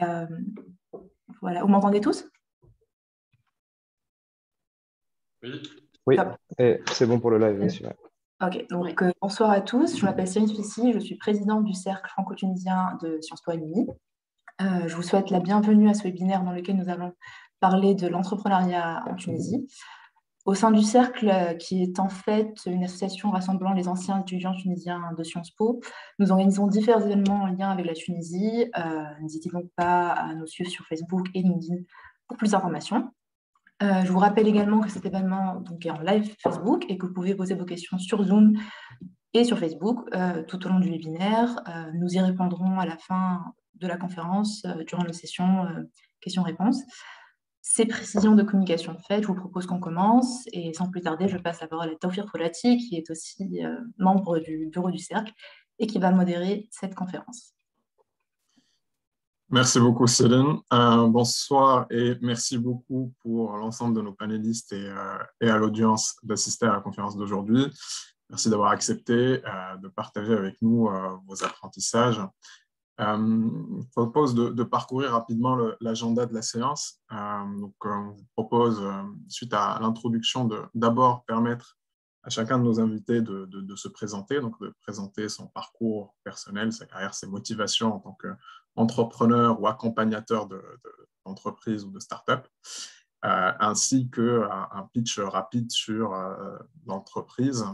Euh, voilà, vous m'entendez tous? Oui. Oui, Top. et c'est bon pour le live, oui, super. Ok, donc bonsoir à tous. Je m'appelle Cyrine Fissi, je suis présidente du Cercle franco-tunisien de Sciences Po Rimini. Je vous souhaite la bienvenue à ce webinaire dans lequel nous allons parler de l'entrepreneuriat en Tunisie. Au sein du Cercle, qui est en fait une association rassemblant les anciens étudiants tunisiens de Sciences Po, nous organisons différents événements en lien avec la Tunisie. N'hésitez donc pas à nous suivre sur Facebook et LinkedIn pour plus d'informations. Je vous rappelle également que cet événement donc, est en live Facebook et que vous pouvez poser vos questions sur Zoom et sur Facebook tout au long du webinaire. Nous y répondrons à la fin de la conférence durant nos sessions questions-réponses. Ces précisions de communication faites, je vous propose qu'on commence et sans plus tarder, je passe la parole à Tawfiq Foulati qui est aussi membre du bureau du Cercle et qui va modérer cette conférence. Merci beaucoup, Céline. Bonsoir et merci beaucoup pour l'ensemble de nos panélistes et à l'audience d'assister à la conférence d'aujourd'hui. Merci d'avoir accepté de partager avec nous vos apprentissages. Je propose de parcourir rapidement l'agenda de la séance. On vous propose, suite à l'introduction, d'abord permettre à chacun de nos invités de se présenter, donc de présenter son parcours personnel, sa carrière, ses motivations en tant qu'entrepreneur ou accompagnateur d'entreprise ou de start-up, ainsi qu'un pitch rapide sur l'entreprise,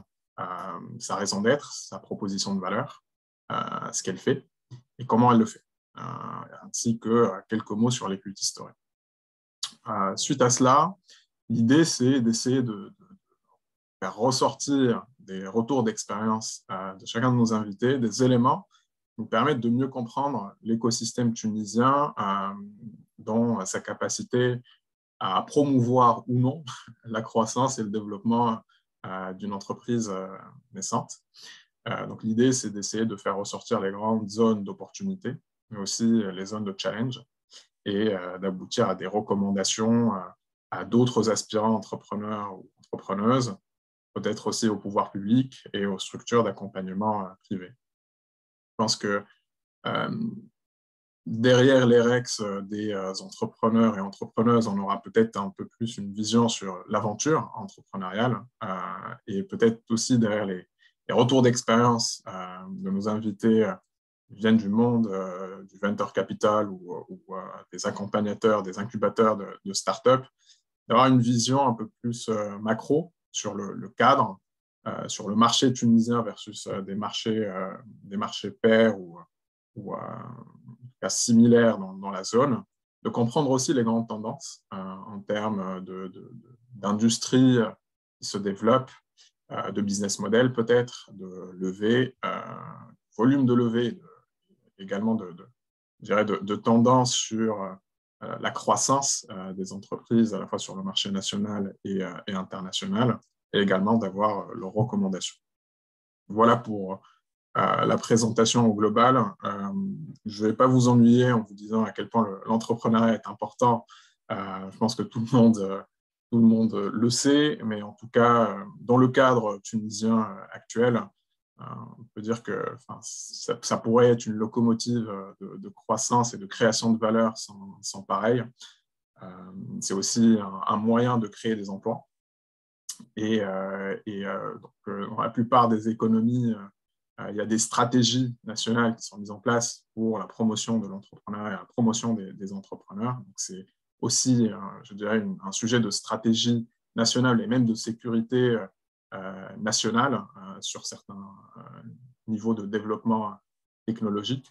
sa raison d'être, sa proposition de valeur, ce qu'elle fait et comment elle le fait, ainsi que quelques mots sur les cultes historiques. Suite à cela, l'idée, c'est d'essayer de faire ressortir des retours d'expérience de chacun de nos invités, des éléments qui nous permettent de mieux comprendre l'écosystème tunisien dans sa capacité à promouvoir ou non la croissance et le développement d'une entreprise naissante. Donc, l'idée, c'est d'essayer de faire ressortir les grandes zones d'opportunité, mais aussi les zones de challenge, et d'aboutir à des recommandations à d'autres aspirants entrepreneurs ou entrepreneuses, peut-être aussi au pouvoir public et aux structures d'accompagnement privées. Je pense que derrière les REX des entrepreneurs et entrepreneuses, on aura peut-être un peu plus une vision sur l'aventure entrepreneuriale et peut-être aussi derrière les retours d'expérience de nos invités viennent du monde du venture capital ou des accompagnateurs, des incubateurs de start-up, d'avoir une vision un peu plus macro sur le cadre, sur le marché tunisien versus des marchés pairs ou similaires dans la zone, de comprendre aussi les grandes tendances en termes d'industrie qui se développe, de business model peut-être, de levée, volume de levée, également de tendance sur la croissance des entreprises à la fois sur le marché national et international, et également d'avoir leurs recommandations. Voilà pour la présentation au global. Je ne vais pas vous ennuyer en vous disant à quel point l'entrepreneuriat est important. Je pense que tout le monde le sait, mais en tout cas, dans le cadre tunisien actuel, on peut dire que ça pourrait être une locomotive de croissance et de création de valeur sans pareil. C'est aussi un moyen de créer des emplois. Et donc, dans la plupart des économies, il y a des stratégies nationales qui sont mises en place pour la promotion de l'entrepreneuriat et la promotion des entrepreneurs. Donc, c'est aussi, je dirais, un sujet de stratégie nationale et même de sécurité nationale sur certains niveaux de développement technologique.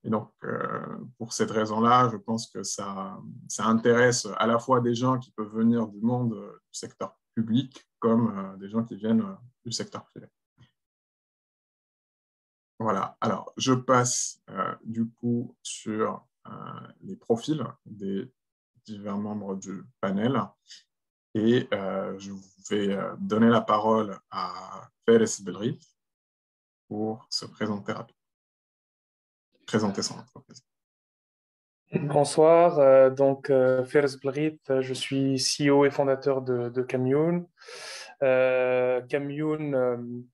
Et donc, pour cette raison-là, je pense que ça intéresse à la fois des gens qui peuvent venir du monde du secteur public comme des gens qui viennent du secteur privé. Voilà, alors je passe du coup sur les profils des divers membres du panel et je vais donner la parole à Fares Belrif pour se présenter rapidement, présenter son entreprise. Bonsoir, Fares Belrif, je suis CEO et fondateur de Commune. Commune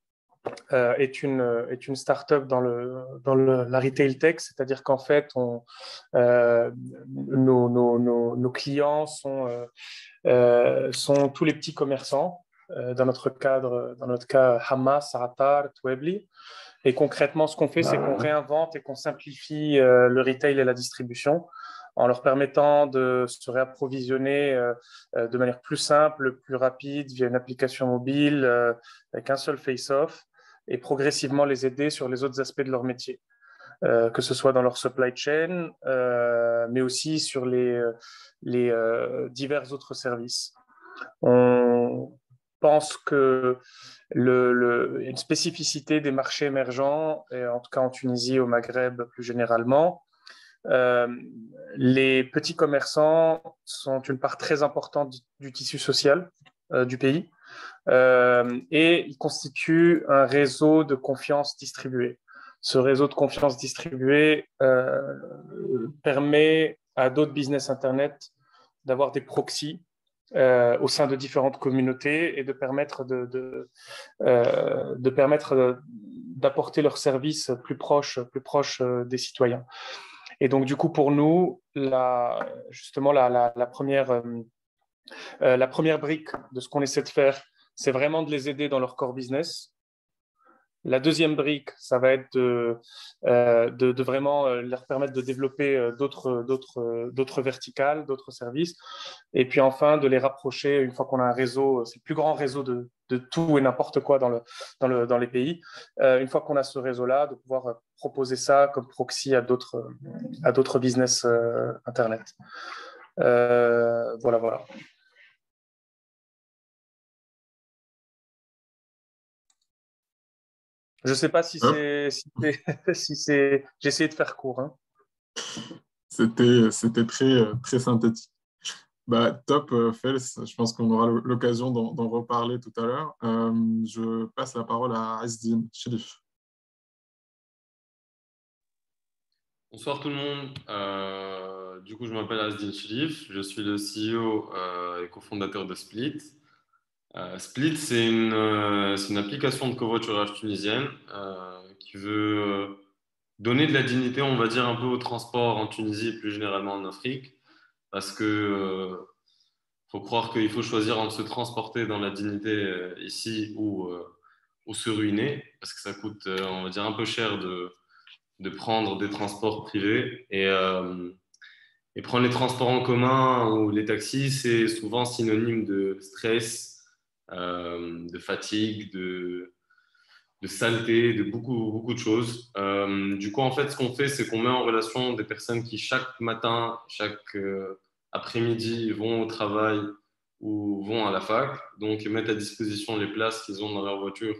est une start-up dans la retail tech, c'est-à-dire qu'en fait, nos clients sont tous les petits commerçants. Dans notre cas, Hamma, Saratar, Twebli. Et concrètement, ce qu'on fait, c'est qu'on réinvente et qu'on simplifie le retail et la distribution en leur permettant de se réapprovisionner de manière plus simple, plus rapide, via une application mobile, avec un seul face-off, et progressivement les aider sur les autres aspects de leur métier, que ce soit dans leur supply chain, mais aussi sur les divers autres services. On pense que une spécificité des marchés émergents, et en tout cas en Tunisie, au Maghreb plus généralement, les petits commerçants sont une part très importante du tissu social du pays et ils constituent un réseau de confiance distribué. Ce réseau de confiance distribué permet à d'autres business Internet d'avoir des proxys au sein de différentes communautés et de permettre d'apporter leurs services plus proches des citoyens. Et donc, du coup, pour nous, justement, la première brique de ce qu'on essaie de faire, c'est vraiment de les aider dans leur core business. La deuxième brique, ça va être de vraiment leur permettre de développer d'autres verticales, d'autres services. Et puis enfin, de les rapprocher, une fois qu'on a un réseau, c'est le plus grand réseau de tout et n'importe quoi dans les pays. Une fois qu'on a ce réseau-là, de pouvoir proposer ça comme proxy à d'autres business Internet. Voilà. Je ne sais pas si c'est... J'ai essayé de faire court. Hein. C'était très synthétique. Bah, top, Fels. Je pense qu'on aura l'occasion d'en reparler tout à l'heure. Je passe la parole à Asdine Chérif. Bonsoir tout le monde. Du coup, je m'appelle Asdine Chérif. Je suis le CEO et cofondateur de Split. Split, c'est une application de covoiturage tunisienne qui veut donner de la dignité, on va dire, un peu au transport en Tunisie et plus généralement en Afrique. Parce que faut croire qu'il faut choisir entre se transporter dans la dignité ici ou se ruiner. Parce que ça coûte, on va dire, un peu cher de prendre des transports privés. Et prendre les transports en commun ou les taxis, c'est souvent synonyme de stress, de fatigue, de saleté, de beaucoup de choses. Du coup, en fait, ce qu'on fait, c'est qu'on met en relation des personnes qui, chaque matin, chaque après-midi, vont au travail ou vont à la fac. Donc, ils mettent à disposition les places qu'ils ont dans leur voiture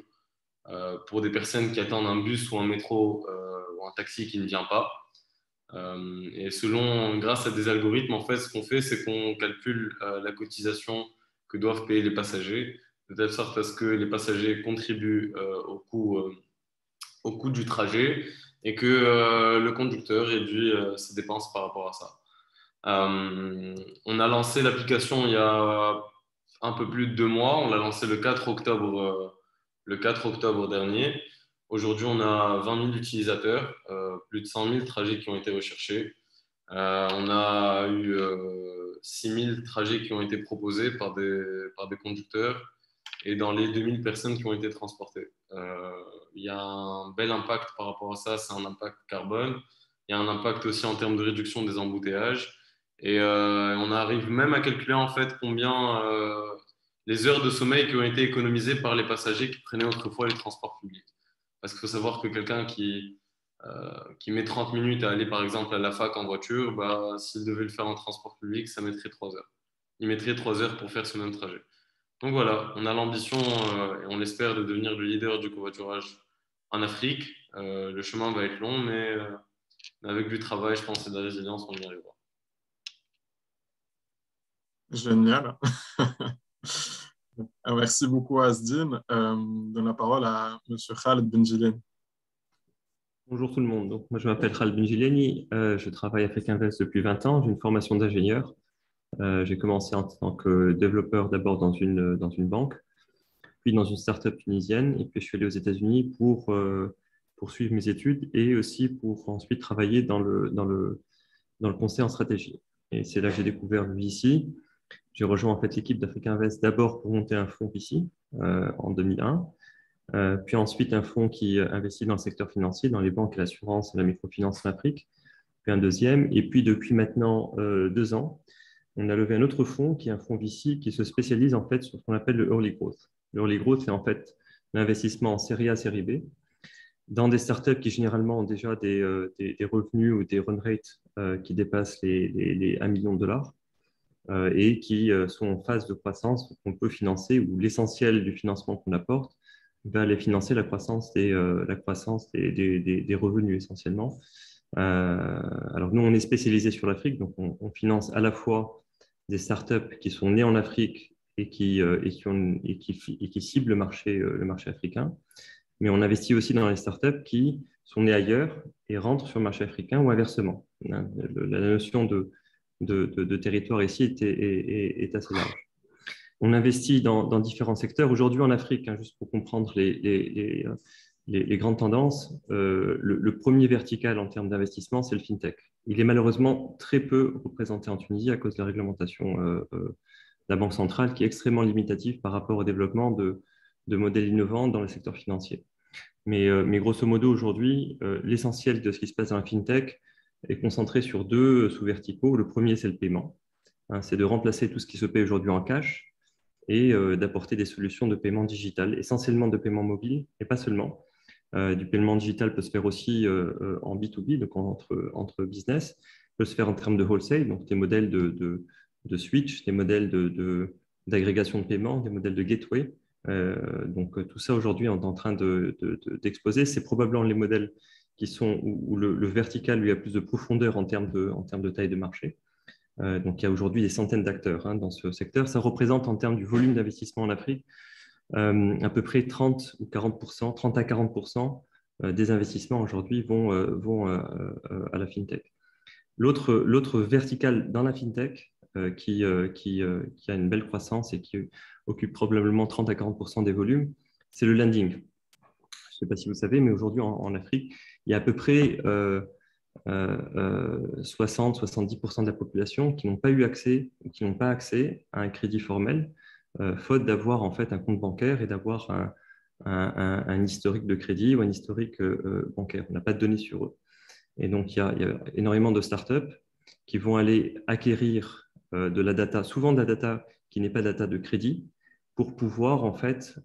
pour des personnes qui attendent un bus ou un métro ou un taxi qui ne vient pas. Et grâce à des algorithmes, en fait, ce qu'on fait, c'est qu'on calcule la cotisation que doivent payer les passagers, de telle sorte à ce que les passagers contribuent au coût du trajet et que le conducteur réduit ses dépenses par rapport à ça. On a lancé l'application il y a un peu plus de 2 mois. On l'a lancé le 4 octobre dernier. Aujourd'hui, on a 20 000 utilisateurs, plus de 100 000 trajets qui ont été recherchés. On a eu 6 000 trajets qui ont été proposés par des conducteurs et dans les 2 000 personnes qui ont été transportées. Il y a un bel impact par rapport à ça, c'est un impact carbone. Il y a un impact aussi en termes de réduction des embouteillages. Et on arrive même à calculer en fait combien les heures de sommeil qui ont été économisées par les passagers qui prenaient autrefois les transports publics. Parce qu'il faut savoir que quelqu'un qui met 30 minutes à aller par exemple à la fac en voiture, bah, s'il devait le faire en transport public, ça mettrait 3 heures. Il mettrait 3 heures pour faire ce même trajet. Donc voilà, on a l'ambition et on l'espère de devenir le leader du covoiturage en Afrique. Le chemin va être long, mais avec du travail, je pense, et de la résilience, on y arrivera. Génial. Merci beaucoup, Asdine. Je donne la parole à M. Khaled Benjileni. Bonjour tout le monde. Donc, moi, je m'appelle Khaled Benjileni. Je travaille à Afrique Invest depuis 20 ans. J'ai une formation d'ingénieur. J'ai commencé en tant que développeur d'abord dans une banque. puis dans une start-up tunisienne, et puis je suis allé aux États-Unis pour poursuivre mes études et aussi pour ensuite travailler dans le conseil en stratégie. Et c'est là que j'ai découvert le VC. J'ai rejoint en fait l'équipe d'Africa Invest d'abord pour monter un fonds VC en 2001, puis ensuite un fonds qui investit dans le secteur financier, dans les banques et l'assurance et la microfinance en Afrique, puis un deuxième. Et puis depuis maintenant 2 ans, on a levé un autre fonds qui est un fonds VC qui se spécialise en fait sur ce qu'on appelle le early growth. Le early growth, c'est en fait l'investissement en série A, série B, dans des startups qui généralement ont déjà des revenus ou des run rates qui dépassent les 1 million de dollars et qui sont en phase de croissance qu'on peut financer, ou l'essentiel du financement qu'on apporte va aller financer la croissance des revenus essentiellement. Alors nous, on est spécialisé sur l'Afrique, donc on finance à la fois des startups qui sont nées en Afrique et qui ciblent le marché africain, mais on investit aussi dans les startups qui sont nées ailleurs et rentrent sur le marché africain ou inversement. La notion de territoire ici est assez large. On investit dans différents secteurs. Aujourd'hui en Afrique, juste pour comprendre les grandes tendances, le premier vertical en termes d'investissement, c'est le fintech. Il est malheureusement très peu représenté en Tunisie à cause de la réglementation de la Banque centrale qui est extrêmement limitative par rapport au développement de modèles innovants dans le secteur financier. Mais grosso modo, aujourd'hui, l'essentiel de ce qui se passe dans la fintech est concentré sur 2 sous-verticaux. Le premier, c'est le paiement. C'est de remplacer tout ce qui se paie aujourd'hui en cash et d'apporter des solutions de paiement digital, essentiellement de paiement mobile, et pas seulement. Du paiement digital peut se faire aussi en B2B, donc entre business, peut se faire en termes de wholesale, donc des modèles de switch, des modèles d'agrégation de paiement, des modèles de gateway. Donc tout ça aujourd'hui on est en train d'exposer. C'est probablement les modèles qui sont où le vertical lui a plus de profondeur en termes de taille de marché. Donc il y a aujourd'hui des centaines d'acteurs dans ce secteur. Ça représente en termes du volume d'investissement en Afrique à peu près 30 ou 40%, 30 à 40% des investissements aujourd'hui vont à la fintech. L'autre vertical dans la fintech qui a une belle croissance et qui occupe probablement 30 à 40% des volumes, c'est le lending. Je ne sais pas si vous savez, mais aujourd'hui en Afrique, il y a à peu près 60-70% de la population qui n'ont pas eu accès ou qui n'ont pas accès à un crédit formel, faute d'avoir en fait un compte bancaire et d'avoir un historique de crédit ou un historique bancaire. On n'a pas de données sur eux. Et donc, il y a énormément de startups qui vont aller acquérir de la data, souvent de la data qui n'est pas data de crédit, pour pouvoir en fait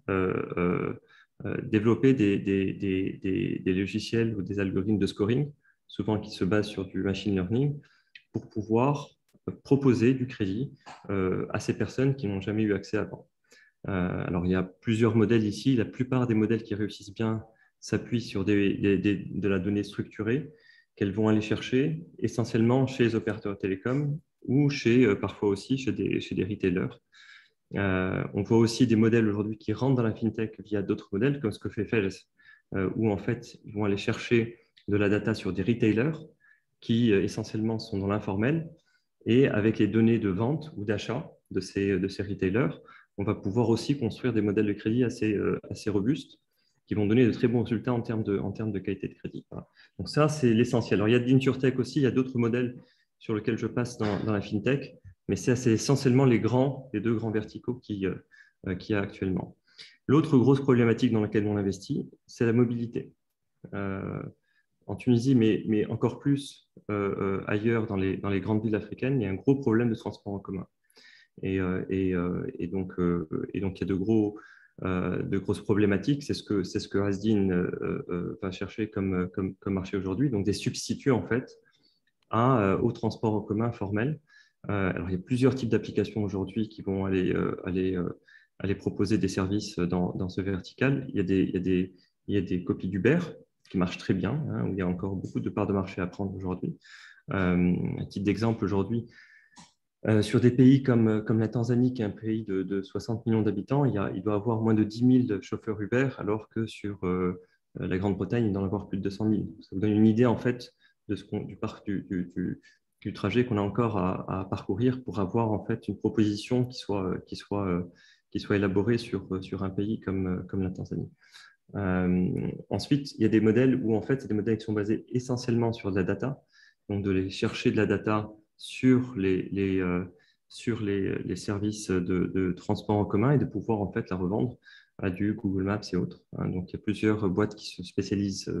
développer des logiciels ou des algorithmes de scoring, souvent qui se basent sur du machine learning, pour pouvoir proposer du crédit à ces personnes qui n'ont jamais eu accès avant. Alors, il y a plusieurs modèles ici. La plupart des modèles qui réussissent bien s'appuient sur de la donnée structurée qu'elles vont aller chercher essentiellement chez les opérateurs télécoms ou parfois aussi chez des retailers. On voit aussi des modèles aujourd'hui qui rentrent dans la fintech via d'autres modèles, comme ce que fait Fels, où en fait, ils vont aller chercher de la data sur des retailers qui essentiellement sont dans l'informel, et avec les données de vente ou d'achat de ces retailers, on va pouvoir aussi construire des modèles de crédit assez robustes qui vont donner de très bons résultats en termes de qualité de crédit. Voilà. Donc ça, c'est l'essentiel. Alors, il y a de l'InsurTech aussi, il y a d'autres modèles sur lesquels je passe dans la fintech, mais c'est essentiellement les 2 grands verticaux qu'il y a actuellement. L'autre grosse problématique dans laquelle on investit, c'est la mobilité. En Tunisie, mais encore plus ailleurs dans les grandes villes africaines, il y a un gros problème de transport en commun. Et donc, il y a de grosses problématiques. C'est ce que Hasdin va chercher comme marché aujourd'hui. Donc, des substituts en fait au transport en commun formel. Alors, il y a plusieurs types d'applications aujourd'hui qui vont aller proposer des services dans ce vertical. Il y a des copies d'Uber qui marchent très bien, où il y a encore beaucoup de parts de marché à prendre aujourd'hui. À titre d'exemple, aujourd'hui, sur des pays comme la Tanzanie, qui est un pays de 60 millions d'habitants, il doit avoir moins de 10 000 chauffeurs Uber, alors que sur la Grande-Bretagne, il doit en avoir plus de 200 000. Ça vous donne une idée en fait du trajet qu'on a encore à parcourir pour avoir en fait une proposition qui soit qui soit élaboré sur un pays comme la Tanzanie. Ensuite, il y a des modèles où en fait, c'est des modèles qui sont basés essentiellement sur de la data, donc de les chercher de la data sur les services de transport en commun et de pouvoir en fait la revendre à du Google Maps et autres. Donc, il y a plusieurs boîtes qui se spécialisent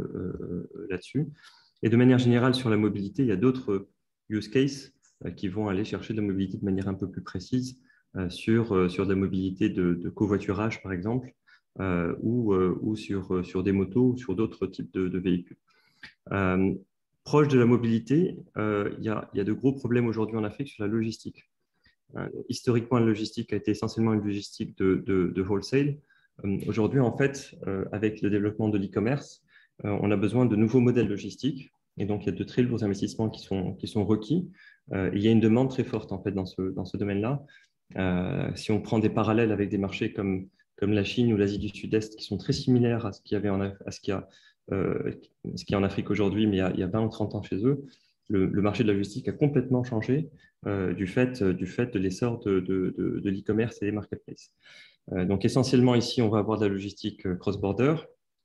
là-dessus. Et de manière générale, sur la mobilité, il y a d'autres use cases qui vont aller chercher de la mobilité de manière un peu plus précise sur de la mobilité de covoiturage, par exemple, ou sur des motos ou sur d'autres types de véhicules. Proche de la mobilité, il y a de gros problèmes aujourd'hui en Afrique sur la logistique. Historiquement, la logistique a été essentiellement une logistique de wholesale. Aujourd'hui, en fait, avec le développement de l'e-commerce, on a besoin de nouveaux modèles logistiques. Et donc, il y a de très lourds investissements qui sont requis. Il y a une demande très forte en fait, dans ce domaine-là. Si on prend des parallèles avec des marchés comme la Chine ou l'Asie du Sud-Est, qui sont très similaires à ce qu'il y a en Afrique aujourd'hui, mais il y a 20 ou 30 ans chez eux, le marché de la logistique a complètement changé du fait de l'essor de l'e-commerce et des marketplaces. Donc, essentiellement, ici, on va avoir de la logistique cross-border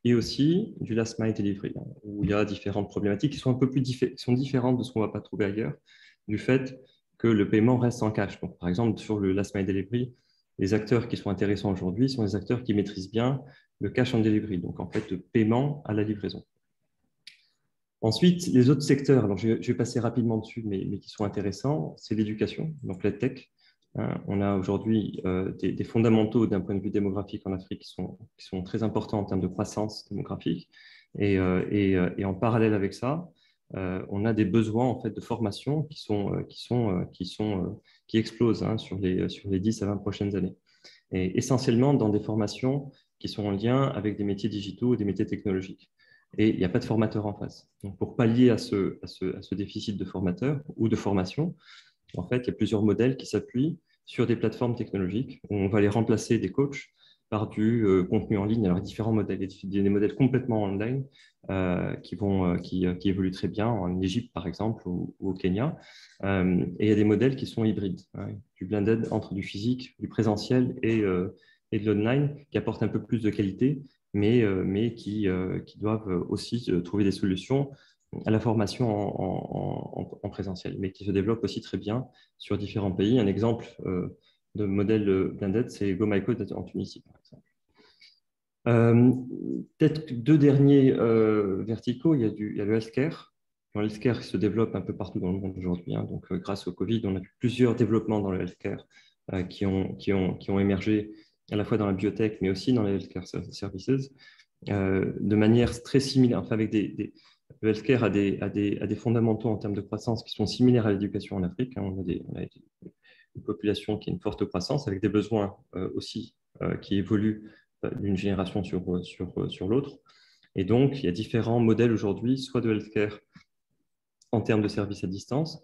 et aussi du last mile delivery, où il y a différentes problématiques qui sont un peu plus différentes de ce qu'on ne va pas trouver ailleurs, du fait que le paiement reste en cash. Donc, par exemple, sur le last mile delivery, les acteurs qui sont intéressants aujourd'hui sont les acteurs qui maîtrisent bien le cash on delivery, donc en fait, le paiement à la livraison. Ensuite, les autres secteurs, alors je vais passer rapidement dessus, mais qui sont intéressants, c'est l'éducation, donc la tech. On a aujourd'hui des fondamentaux d'un point de vue démographique en Afrique qui sont très importants en termes de croissance démographique. Et en parallèle avec ça, on a des besoins en fait, de formation qui explosent sur les 10 à 20 prochaines années. Et essentiellement dans des formations qui sont en lien avec des métiers digitaux ou des métiers technologiques. Et il n'y a pas de formateur en face. Donc, pour pallier à ce déficit de formateurs ou de formation, en fait, il y a plusieurs modèles qui s'appuient sur des plateformes technologiques où on va les remplacer des coachs par du contenu en ligne. Alors, il y a différents modèles. Il y a des modèles complètement online qui évoluent très bien en Égypte, par exemple, ou au Kenya. Et il y a des modèles qui sont hybrides, du blended entre du physique, du présentiel et de l'online, qui apportent un peu plus de qualité, mais qui doivent aussi trouver des solutions à la formation en présentiel, mais qui se développent aussi très bien sur différents pays. Un exemple de modèle blended, c'est GoMyCode en Tunisie, par exemple. Peut-être deux derniers verticaux, il y a le healthcare. Le healthcare se développe un peu partout dans le monde aujourd'hui. Donc, grâce au Covid, on a vu plusieurs développements dans le healthcare qui ont émergé à la fois dans la biotech, mais aussi dans les healthcare services, de manière très similaire. Enfin, avec le healthcare a des fondamentaux en termes de croissance qui sont similaires à l'éducation en Afrique. On a une population qui a une forte croissance, avec des besoins aussi qui évoluent d'une génération sur l'autre. Et donc, il y a différents modèles aujourd'hui, soit de healthcare en termes de services à distance,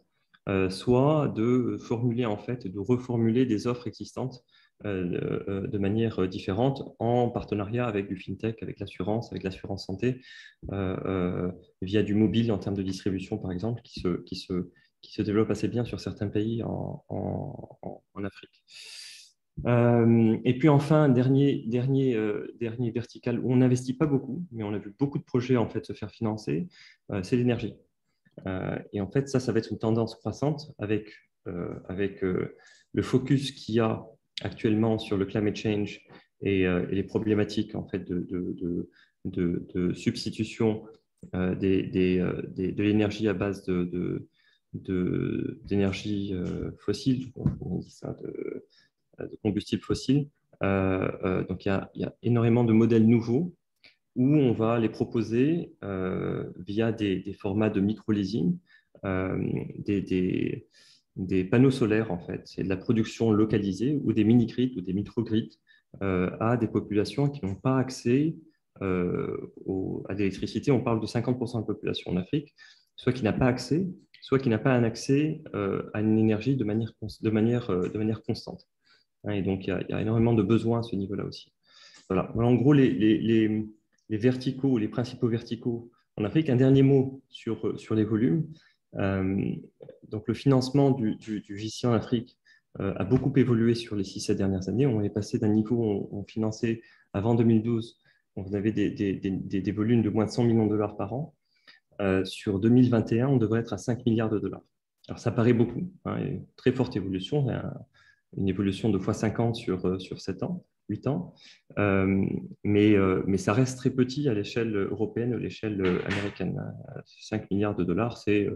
soit de reformuler des offres existantes de manière différente en partenariat avec du fintech, avec l'assurance santé, via du mobile en termes de distribution, par exemple, qui se développe assez bien sur certains pays en Afrique. Et puis enfin, dernier vertical où on n'investit pas beaucoup, mais on a vu beaucoup de projets en fait se faire financer, c'est l'énergie. Et en fait, ça va être une tendance croissante avec le focus qu'il y a actuellement sur le climate change et les problématiques en fait de substitution de l'énergie à base d'énergie fossile, on dit ça, de combustibles fossiles. Donc, il y a énormément de modèles nouveaux où on va les proposer via des formats de micro-leasing, des panneaux solaires, en fait. C'est de la production localisée ou des mini-grids ou des micro-grids à des populations qui n'ont pas accès à l'électricité. On parle de 50% de la population en Afrique, soit qui n'a pas accès, soit qui n'a pas un accès à une énergie de manière constante. Et donc, il y a énormément de besoins à ce niveau-là aussi. Voilà. En gros, les verticaux, les principaux verticaux en Afrique. Un dernier mot sur les volumes. Donc, le financement du JCI en Afrique a beaucoup évolué sur les 6-7 dernières années. On est passé d'un niveau où on finançait, avant 2012, on avait des volumes de moins de 100 millions de dollars par an. Sur 2021, on devrait être à 5 milliards de dollars. Alors, ça paraît beaucoup, hein, une très forte évolution, une évolution de x50 sur 7 ans, 8 ans, mais ça reste très petit à l'échelle européenne ou à l'échelle américaine. 5 milliards de dollars, c'est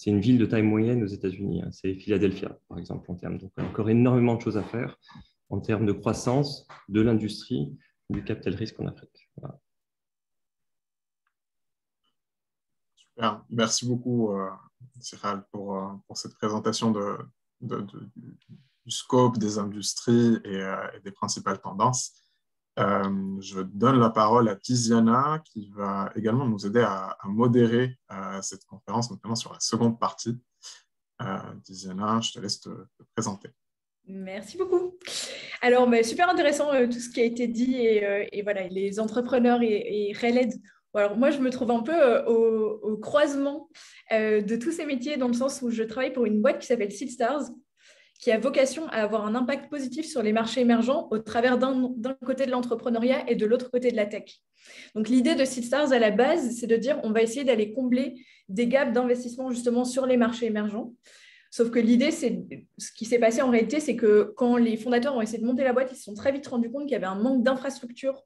une ville de taille moyenne aux États-Unis, hein, c'est Philadelphia, par exemple, en termes. Donc, il y a encore énormément de choses à faire en termes de croissance de l'industrie du capital risque en Afrique. Voilà. Super. Merci beaucoup, Cyril, pour cette présentation du scope des industries et des principales tendances. Je donne la parole à Tiziana, qui va également nous aider à modérer cette conférence, notamment sur la seconde partie. Tiziana, je te laisse te présenter. Merci beaucoup. Alors, super intéressant tout ce qui a été dit et voilà, les entrepreneurs et RELED. Alors, moi, je me trouve un peu au croisement de tous ces métiers dans le sens où je travaille pour une boîte qui s'appelle Seedstars, qui a vocation à avoir un impact positif sur les marchés émergents au travers d'un côté de l'entrepreneuriat et de l'autre côté de la tech. Donc, l'idée de Seedstars à la base, c'est de dire on va essayer d'aller combler des gaps d'investissement justement sur les marchés émergents. Sauf que l'idée, c'est ce qui s'est passé en réalité, c'est que quand les fondateurs ont essayé de monter la boîte, ils se sont très vite rendus compte qu'il y avait un manque d'infrastructures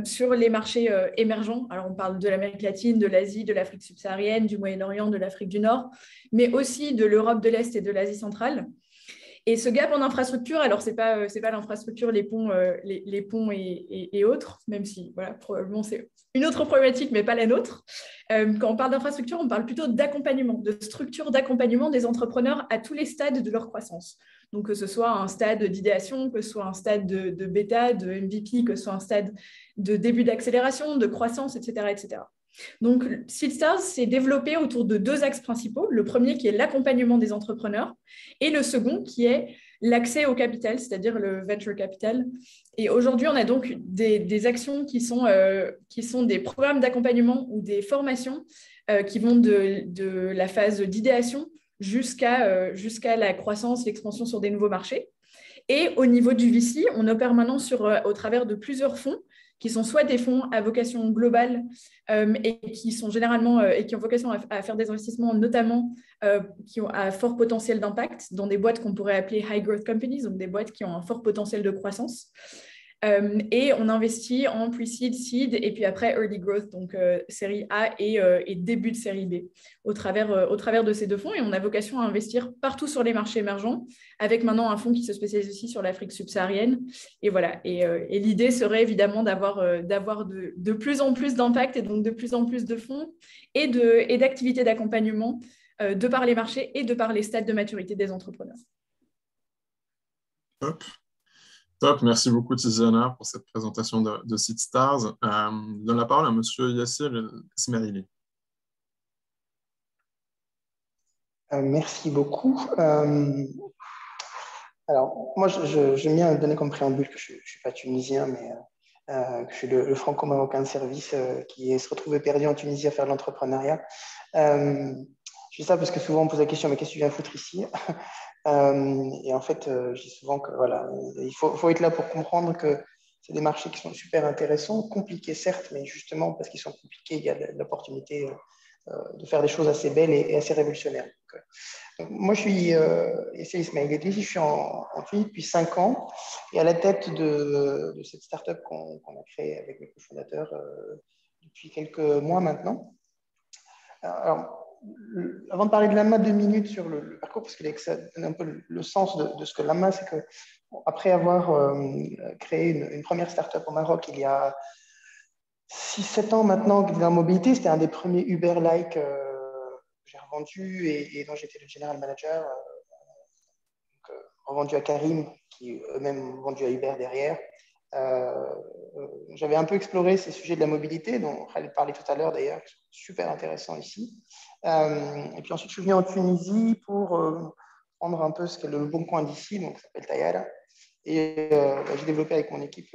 sur les marchés émergents. Alors, on parle de l'Amérique latine, de l'Asie, de l'Afrique subsaharienne, du Moyen-Orient, de l'Afrique du Nord, mais aussi de l'Europe de l'Est et de l'Asie centrale. Et ce gap en infrastructure, alors ce n'est pas l'infrastructure, les ponts et autres, même si voilà, probablement c'est une autre problématique, mais pas la nôtre. Quand on parle d'infrastructure, on parle plutôt d'accompagnement, de structure d'accompagnement des entrepreneurs à tous les stades de leur croissance. Donc, que ce soit un stade d'idéation, que ce soit un stade de bêta, de MVP, que ce soit un stade de début d'accélération, de croissance, etc., etc. Donc, Seedstars s'est développé autour de deux axes principaux. Le premier qui est l'accompagnement des entrepreneurs et le second qui est l'accès au capital, c'est-à-dire le venture capital. Et aujourd'hui, on a donc des actions qui sont des programmes d'accompagnement ou des formations qui vont de la phase d'idéation jusqu'à la croissance, l'expansion sur des nouveaux marchés. Et au niveau du VC, on opère maintenant au travers de plusieurs fonds qui sont soit des fonds à vocation globale et qui sont généralement et qui ont vocation à faire des investissements notamment qui ont un fort potentiel d'impact dans des boîtes qu'on pourrait appeler high growth companies, donc des boîtes qui ont un fort potentiel de croissance. Et on investit en pre-seed, seed et puis après early growth, donc série A et début de série B au travers de ces deux fonds. Et on a vocation à investir partout sur les marchés émergents avec maintenant un fonds qui se spécialise aussi sur l'Afrique subsaharienne. Et voilà. Et l'idée serait évidemment d'avoir de plus en plus d'impact et donc de plus en plus de fonds et d'activités d'accompagnement de par les marchés et de par les stades de maturité des entrepreneurs. Top, merci beaucoup Tiziana pour cette présentation de Seedstars. Je donne la parole à Monsieur Yassir Esmerili. Merci beaucoup. Alors, moi, j'aime bien donner comme préambule que je ne suis pas tunisien, mais que je suis le franco-marocain de service qui se retrouvait perdu en Tunisie à faire de l'entrepreneuriat. Je dis ça parce que souvent on me pose la question, mais qu'est-ce que tu viens foutre ici? Et en fait, je dis souvent que voilà, il faut être là pour comprendre que c'est des marchés qui sont super intéressants, compliqués certes, mais justement parce qu'ils sont compliqués, il y a l'opportunité de faire des choses assez belles et assez révolutionnaires. Donc, moi, je suis Yassir Ismail Edli, je suis en Tunisie depuis 5 ans et à la tête de cette start-up qu'on a créée avec mes cofondateurs depuis quelques mois maintenant. Alors, avant de parler de Lamma, 2 minutes sur le parcours, parce que ça donne un peu le sens de ce que Lamma, c'est que après avoir créé une première start-up au Maroc il y a 6-7 ans maintenant, qui était en mobilité, c'était un des premiers Uber-like que j'ai revendu et dont j'étais le general manager, revendu à Careem, qui eux-mêmes vendu à Uber derrière. J'avais un peu exploré ces sujets de la mobilité, dont Khaled parlait tout à l'heure d'ailleurs, qui sont super intéressants ici. Et puis ensuite, je suis venu en Tunisie pour prendre un peu ce qu'est le bon coin d'ici, donc ça s'appelle Tayara. Et j'ai développé avec mon équipe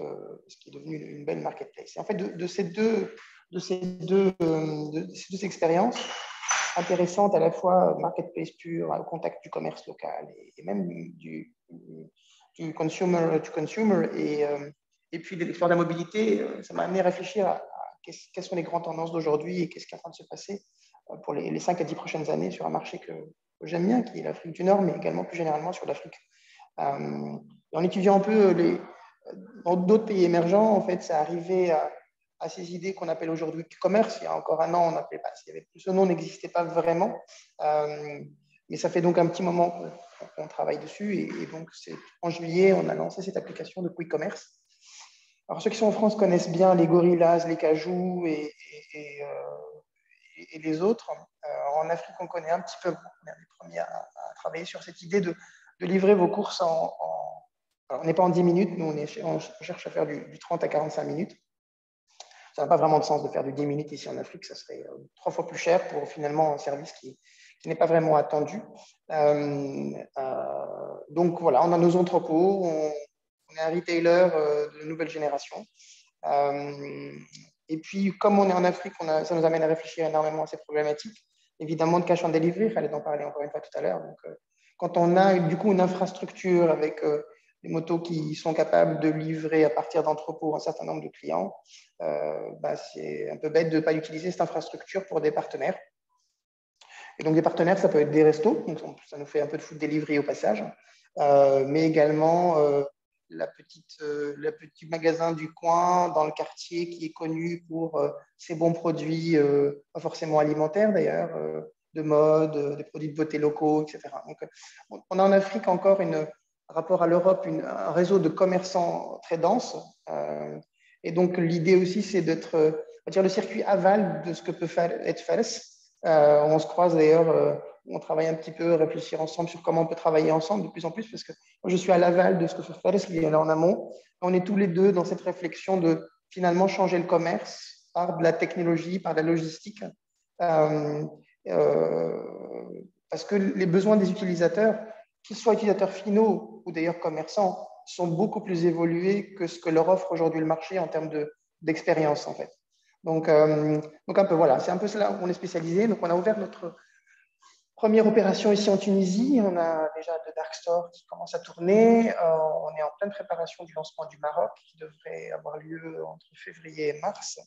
ce qui est devenu une belle marketplace. Et en fait, de ces deux expériences intéressantes, à la fois marketplace pure, au contact du commerce local et même du du consumer to consumer. Et puis de l'histoire de la mobilité, ça m'a amené à réfléchir à quelles sont les grandes tendances d'aujourd'hui et qu'est-ce qui est en train de se passer pour les 5 à 10 prochaines années sur un marché que j'aime bien, qui est l'Afrique du Nord, mais également plus généralement sur l'Afrique. En étudiant un peu dans d'autres pays émergents, en fait, ça arrivait à ces idées qu'on appelle aujourd'hui e-commerce. Il y a encore un an, on n'appelait pas, ce nom n'existait pas vraiment. Mais ça fait donc un petit moment qu'on travaille dessus. Et donc, en juillet, on a lancé cette application de quick-commerce. Alors, ceux qui sont en France connaissent bien les Gorillaz, les Cajoo et les autres. En Afrique, on connaît un petit peu. On est les premiers à travailler sur cette idée de livrer vos courses alors, on n'est pas en 10 minutes. Nous, on cherche à faire du 30 à 45 minutes. Ça n'a pas vraiment de sens de faire du 10 minutes ici en Afrique. Ça serait 3 fois plus cher pour finalement un service qui n'est pas vraiment attendu. Donc voilà, on a nos entrepôts, on est un retailer de nouvelle génération. Et puis, comme on est en Afrique, ça nous amène à réfléchir énormément à ces problématiques. Évidemment, de cash on delivery, il fallait en parler encore une fois tout à l'heure. Donc, quand on a du coup une infrastructure avec des motos qui sont capables de livrer à partir d'entrepôts un certain nombre de clients, c'est un peu bête de ne pas utiliser cette infrastructure pour des partenaires. Et donc, des partenaires, ça peut être des restos, donc ça nous fait un peu de food delivery au passage, mais également le petit magasin du coin dans le quartier qui est connu pour ses bons produits, pas forcément alimentaires d'ailleurs, de mode, des produits de beauté locaux, etc. Donc, on a en Afrique encore, rapport à l'Europe, un réseau de commerçants très dense. Et donc, l'idée aussi, c'est d'être le circuit aval de ce que peut être FELS. On se croise d'ailleurs, on travaille un petit peu, réfléchir ensemble sur comment on peut travailler ensemble de plus en plus, parce que moi, je suis à l'aval de ce que fait FELS, lui, elle est en amont. On est tous les deux dans cette réflexion de finalement changer le commerce par de la technologie, par de la logistique. Parce que les besoins des utilisateurs, qu'ils soient utilisateurs finaux ou d'ailleurs commerçants, sont beaucoup plus évolués que ce que leur offre aujourd'hui le marché en termes d'expérience, en fait. Donc un peu, voilà, c'est un peu cela où on est spécialisé. Donc, on a ouvert notre première opération ici en Tunisie. On a déjà de Dark Store qui commence à tourner. On est en pleine préparation du lancement du Maroc qui devrait avoir lieu entre février et mars.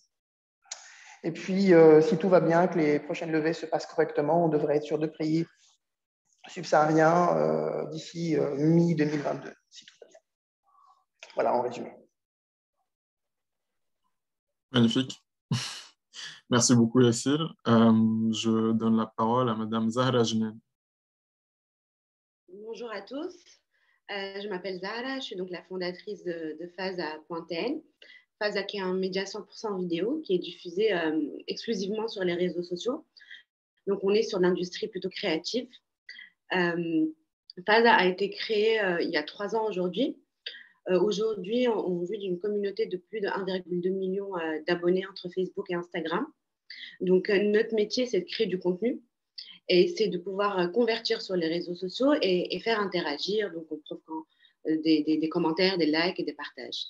Et puis, si tout va bien, que les prochaines levées se passent correctement, on devrait être sur 2 pays subsahariens d'ici mi-2022, si tout va bien. Voilà, en résumé. Magnifique. Merci beaucoup, Yassir. Je donne la parole à Madame Zahra Jnen. Bonjour à tous. Je m'appelle Zahra, je suis donc la fondatrice de Faza.tn. Faza qui est un média 100% vidéo qui est diffusé exclusivement sur les réseaux sociaux. Donc, on est sur l'industrie plutôt créative. Faza a été créé il y a 3 ans aujourd'hui. Aujourd'hui, on vit d'une communauté de plus de 1,2 million d'abonnés entre Facebook et Instagram. Donc, notre métier, c'est de créer du contenu et c'est de pouvoir convertir sur les réseaux sociaux et faire interagir. Donc, on provoque des commentaires, des likes et des partages.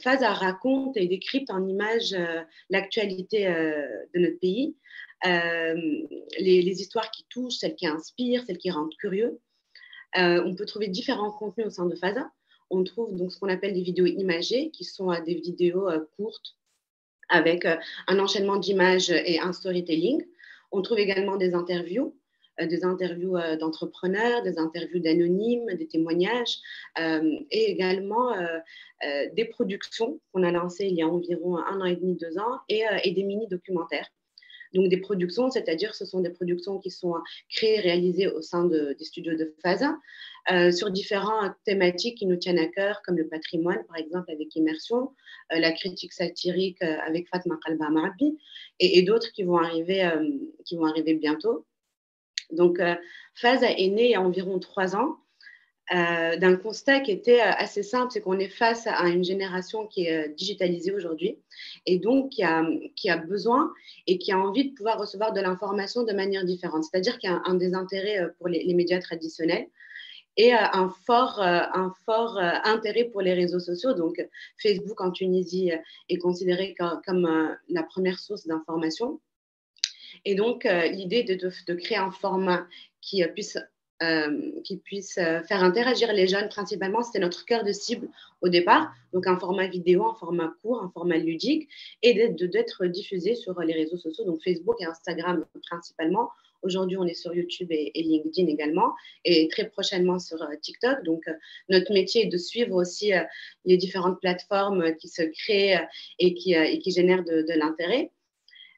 Faza raconte et décrypte en images l'actualité de notre pays, les histoires qui touchent, celles qui inspirent, celles qui rendent curieux. On peut trouver différents contenus au sein de Faza. On trouve donc ce qu'on appelle des vidéos imagées, qui sont des vidéos courtes avec un enchaînement d'images et un storytelling. On trouve également des interviews d'entrepreneurs, des interviews d'anonymes, des témoignages et également des productions qu'on a lancées il y a environ 1 an et demi, 2 ans et des mini-documentaires. Donc, des productions, c'est-à-dire ce sont des productions qui sont créées, réalisées au sein des studios de Faza sur différentes thématiques qui nous tiennent à cœur, comme le patrimoine, par exemple, avec Immersion, la critique satirique avec Fatma Kalba Marabi et d'autres qui vont arriver bientôt. Donc, Faza est née il y a environ 3 ans d'un constat qui était assez simple, c'est qu'on est face à une génération qui est digitalisée aujourd'hui et donc qui a besoin et qui a envie de pouvoir recevoir de l'information de manière différente. C'est-à-dire qu'il y a un désintérêt pour les médias traditionnels et un fort intérêt pour les réseaux sociaux. Donc, Facebook en Tunisie est considéré comme la première source d'information. Et donc, l'idée de créer un format qui puisse qui puisse faire interagir les jeunes principalement. C'était notre cœur de cible au départ, donc un format vidéo, un format court, un format ludique, et d'être diffusé sur les réseaux sociaux, donc Facebook et Instagram principalement. Aujourd'hui, on est sur YouTube et LinkedIn également, et très prochainement sur TikTok. Donc, notre métier est de suivre aussi les différentes plateformes qui se créent et qui génèrent de l'intérêt.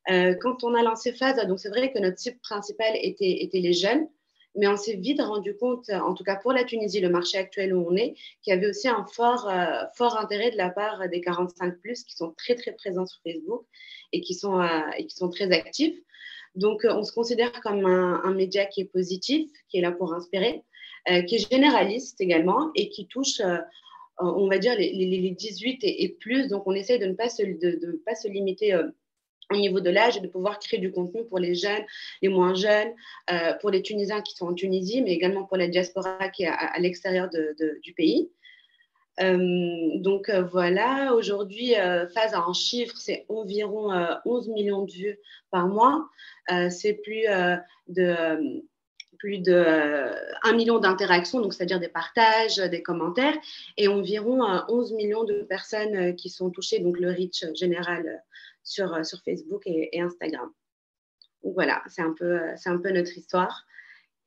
Quand on a lancé Phase, donc c'est vrai que notre cible principale était les jeunes, mais on s'est vite rendu compte, en tout cas pour la Tunisie, le marché actuel où on est, qu'il y avait aussi un fort intérêt de la part des 45+, qui sont très, très présents sur Facebook et qui sont très actifs. Donc, on se considère comme un média qui est positif, qui est là pour inspirer, qui est généraliste également et qui touche, on va dire, les 18 et plus. Donc, on essaye de ne pas se limiter au niveau de l'âge et de pouvoir créer du contenu pour les jeunes, les moins jeunes, pour les Tunisiens qui sont en Tunisie, mais également pour la diaspora qui est à l'extérieur du pays. Donc voilà, aujourd'hui, Phase a un chiffre, c'est environ 11 millions de vues par mois. C'est plus de 1 million d'interactions, donc c'est-à-dire des partages, des commentaires, et environ 11 millions de personnes qui sont touchées, donc le reach général sur Facebook et Instagram. Donc voilà, c'est un peu notre histoire.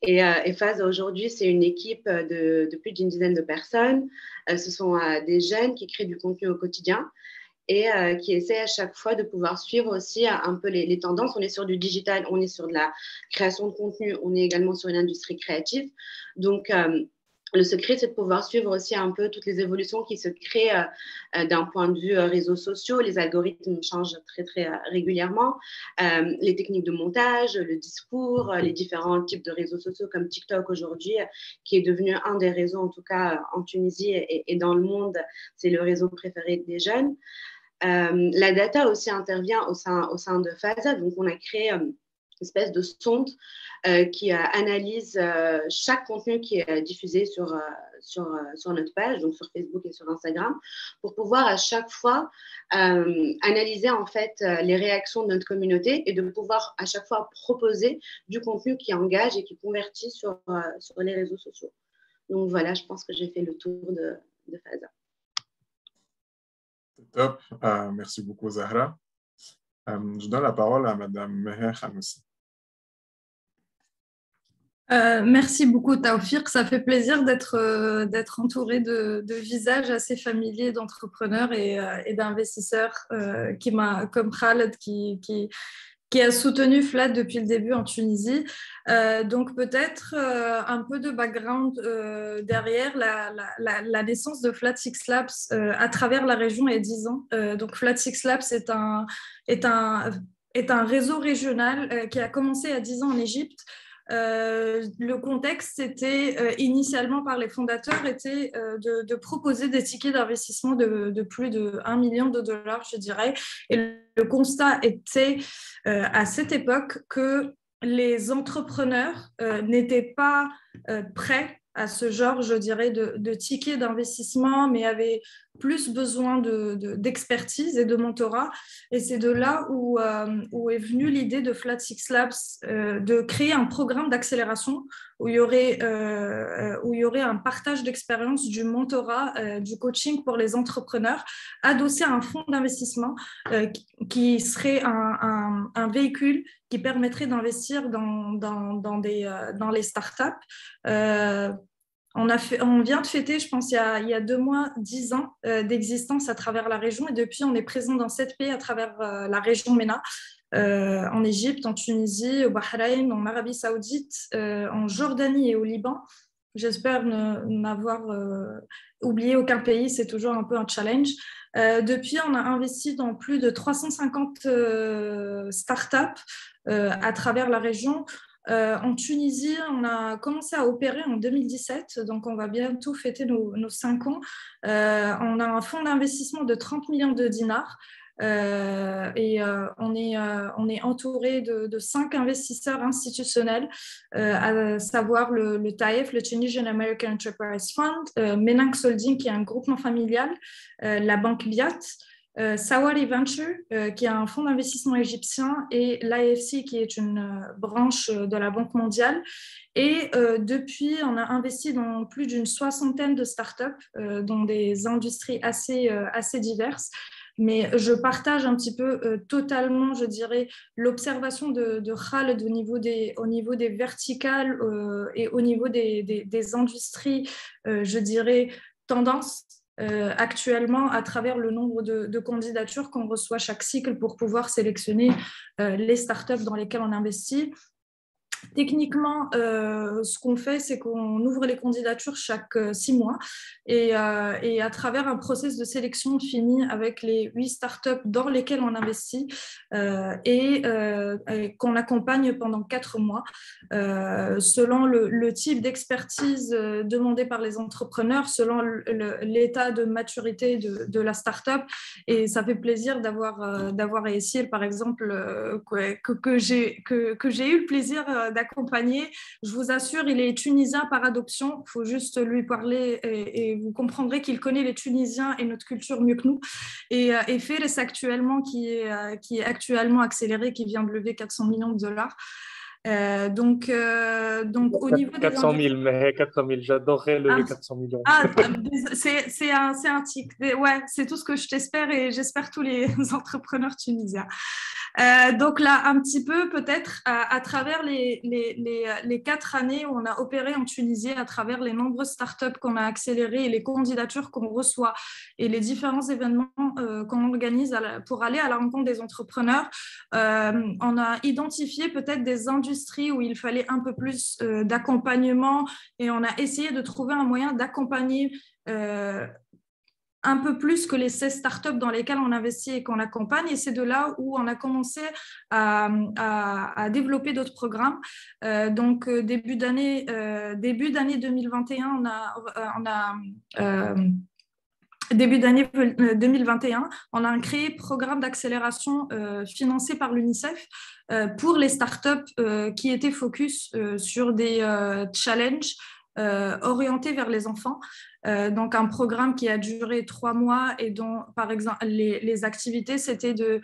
Et Phase aujourd'hui, c'est une équipe de plus d'une dizaine de personnes. Ce sont des jeunes qui créent du contenu au quotidien et qui essaient à chaque fois de pouvoir suivre aussi un peu les tendances. On est sur du digital, on est sur de la création de contenu, on est également sur une industrie créative. Donc, le secret, c'est de pouvoir suivre aussi un peu toutes les évolutions qui se créent d'un point de vue réseaux sociaux. Les algorithmes changent très, très régulièrement. Les techniques de montage, le discours, les différents types de réseaux sociaux comme TikTok aujourd'hui, qui est devenu un des réseaux, en tout cas en Tunisie et dans le monde, c'est le réseau préféré des jeunes. La data aussi intervient au sein de Phase. Donc, on a créé espèce de sonde qui analyse chaque contenu qui est diffusé sur notre page, donc sur Facebook et sur Instagram, pour pouvoir à chaque fois analyser en fait les réactions de notre communauté et de pouvoir à chaque fois proposer du contenu qui engage et qui convertit sur les réseaux sociaux. Donc voilà, je pense que j'ai fait le tour de Phase. Top, merci beaucoup Zahra. Je donne la parole à Madame Meher Hanoussi. Merci beaucoup Taoufik, ça fait plaisir d'être entourée de visages assez familiers d'entrepreneurs et d'investisseurs comme Khaled qui a soutenu FLAT depuis le début en Tunisie. Donc peut-être un peu de background derrière la naissance de Flat Six Labs à travers la région il y a 10 ans. Donc Flat Six Labs est un réseau régional qui a commencé à 10 ans en Égypte. Le contexte était initialement par les fondateurs était de proposer des tickets d'investissement de plus de 1 million de dollars, je dirais. Et le constat était à cette époque que les entrepreneurs n'étaient pas prêts à ce genre, je dirais, de tickets d'investissement, mais avaient plus besoin d'expertise et de mentorat. Et c'est de là où est venue l'idée de Flat Six Labs de créer un programme d'accélération où il y aurait un partage d'expérience, du mentorat, du coaching pour les entrepreneurs, adossé à un fonds d'investissement qui serait un véhicule qui permettrait d'investir dans les startups. On vient de fêter, je pense, il y a 2 mois, 10 ans d'existence à travers la région. Et depuis, on est présent dans 7 pays à travers la région MENA, en Égypte, en Tunisie, au Bahreïn, en Arabie Saoudite, en Jordanie et au Liban. J'espère n'avoir oublié aucun pays, c'est toujours un peu un challenge. Depuis, on a investi dans plus de 350 startups à travers la région. En Tunisie, on a commencé à opérer en 2017, donc on va bientôt fêter nos 5 ans. On a un fonds d'investissement de 30 millions de dinars. On est entouré de 5 investisseurs institutionnels, à savoir le TAEF, le Tunisian American Enterprise Fund, Menanx Holding, qui est un groupement familial, la banque Biat, Sawari Venture, qui est un fonds d'investissement égyptien, et l'IFC, qui est une branche de la Banque mondiale. Et depuis, on a investi dans plus d'une soixantaine de startups dans des industries assez diverses. Mais je partage un petit peu totalement, je dirais, l'observation de Khaled au niveau des verticales et au niveau des industries, je dirais, tendances actuellement à travers le nombre de candidatures qu'on reçoit chaque cycle pour pouvoir sélectionner les startups dans lesquelles on investit. Techniquement, ce qu'on fait, c'est qu'on ouvre les candidatures chaque 6 mois et à travers un process de sélection fini avec les 8 startups dans lesquelles on investit et qu'on accompagne pendant 4 mois selon le type d'expertise demandé par les entrepreneurs, selon l'état de maturité de la startup. Et ça fait plaisir d'avoir Essir, par exemple, que j'ai eu le plaisir d'accompagner. Je vous assure, il est tunisien par adoption. Il faut juste lui parler et vous comprendrez qu'il connaît les Tunisiens et notre culture mieux que nous. Et Feres actuellement, qui est actuellement accéléré, qui vient de lever 400 millions de dollars. Donc au niveau 400 000, mais 400 000, j'adorerais lever 400 millions. C'est un tic. Ouais, c'est tout ce que je t'espère et j'espère tous les entrepreneurs tunisiens. Donc là, un petit peu peut-être à travers les 4 années où on a opéré en Tunisie, à travers les nombreuses startups qu'on a accélérées et les candidatures qu'on reçoit et les différents événements qu'on organise pour aller à la rencontre des entrepreneurs, on a identifié peut-être des industries où il fallait un peu plus d'accompagnement et on a essayé de trouver un moyen d'accompagner un peu plus que les 16 startups dans lesquelles on investit et qu'on accompagne. Et c'est de là où on a commencé à développer d'autres programmes. Donc, début d'année 2021, début d'année 2021, on a créé un programme d'accélération financé par l'UNICEF pour les startups qui étaient focus sur des challenges orientés vers les enfants. Donc un programme qui a duré 3 mois et dont, par exemple, les activités, c'était de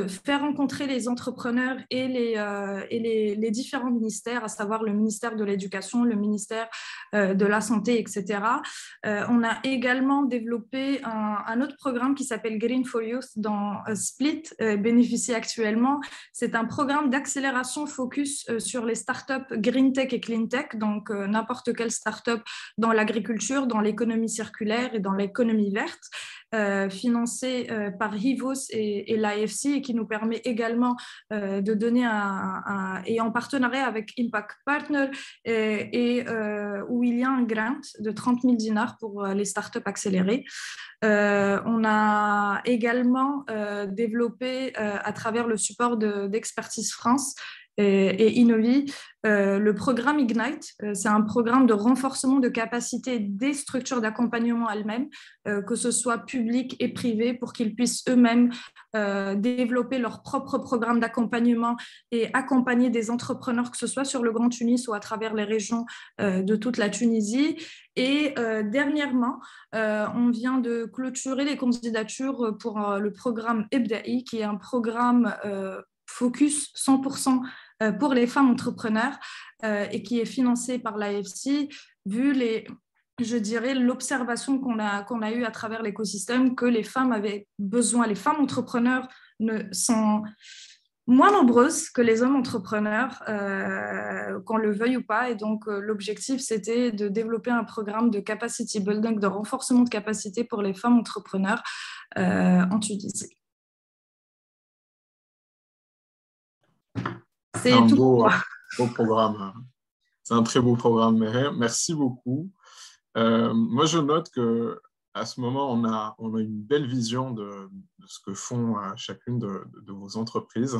faire rencontrer les entrepreneurs et les différents ministères, à savoir le ministère de l'Éducation, le ministère de la Santé, etc. On a également développé un autre programme qui s'appelle Green for Youth dans Split, bénéficie actuellement. C'est un programme d'accélération focus sur les startups Green Tech et Clean Tech, donc n'importe quelle startup dans l'agriculture, dans l'économie circulaire et dans l'économie verte, financée par Hivos et l'AFC et qui nous permet également de donner et en partenariat avec Impact Partner où il y a un grant de 30 000 dinars pour les startups accélérées. On a également développé à travers le support d'Expertise France et Innovi, le programme Ignite. C'est un programme de renforcement de capacité des structures d'accompagnement elles-mêmes, que ce soit publiques et privées, pour qu'ils puissent eux-mêmes développer leur propre programme d'accompagnement et accompagner des entrepreneurs, que ce soit sur le Grand Tunis ou à travers les régions de toute la Tunisie. Et dernièrement, on vient de clôturer les candidatures pour le programme Ebda'i, qui est un programme focus 100% pour les femmes entrepreneurs et qui est financé par l'AFC, vu je dirais, l'observation qu'on a eue à travers l'écosystème, que les femmes avaient besoin, les femmes entrepreneurs sont moins nombreuses que les hommes entrepreneurs, qu'on le veuille ou pas. Et donc, l'objectif, c'était de développer un programme de capacity building, de renforcement de capacité pour les femmes entrepreneurs en Tunisie. C'est un beau programme. C'est un très beau programme, Meher. Merci beaucoup. Moi, je note qu'à ce moment, on a une belle vision de ce que font chacune de vos entreprises.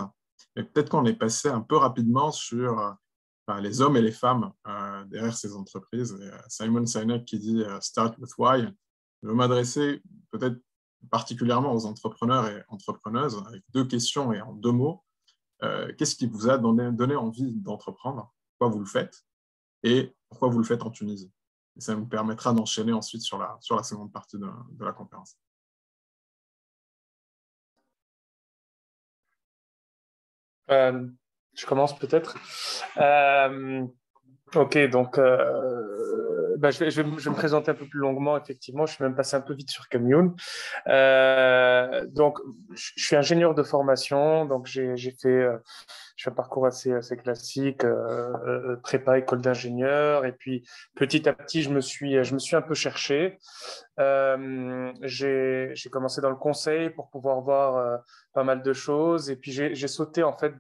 Et peut-être qu'on est passé un peu rapidement sur les hommes et les femmes derrière ces entreprises. Et, Simon Sinek qui dit « Start with why ». Je veux m'adresser peut-être particulièrement aux entrepreneurs et entrepreneuses avec 2 questions et en 2 mots. Qu'est-ce qui vous a donné envie d'entreprendre? Pourquoi vous le faites? Et pourquoi vous le faites en Tunisie? Et ça nous permettra d'enchaîner ensuite sur la seconde partie de la conférence. Je commence peut-être. Ok, donc je vais me présenter un peu plus longuement. Effectivement, je suis même passé un peu vite sur Kamioun. Donc, je suis ingénieur de formation. Donc, j'ai fait un parcours assez classique, prépa, école d'ingénieur. Et puis, petit à petit, je me suis un peu cherché. J'ai commencé dans le conseil pour pouvoir voir pas mal de choses. Et puis, j'ai sauté en fait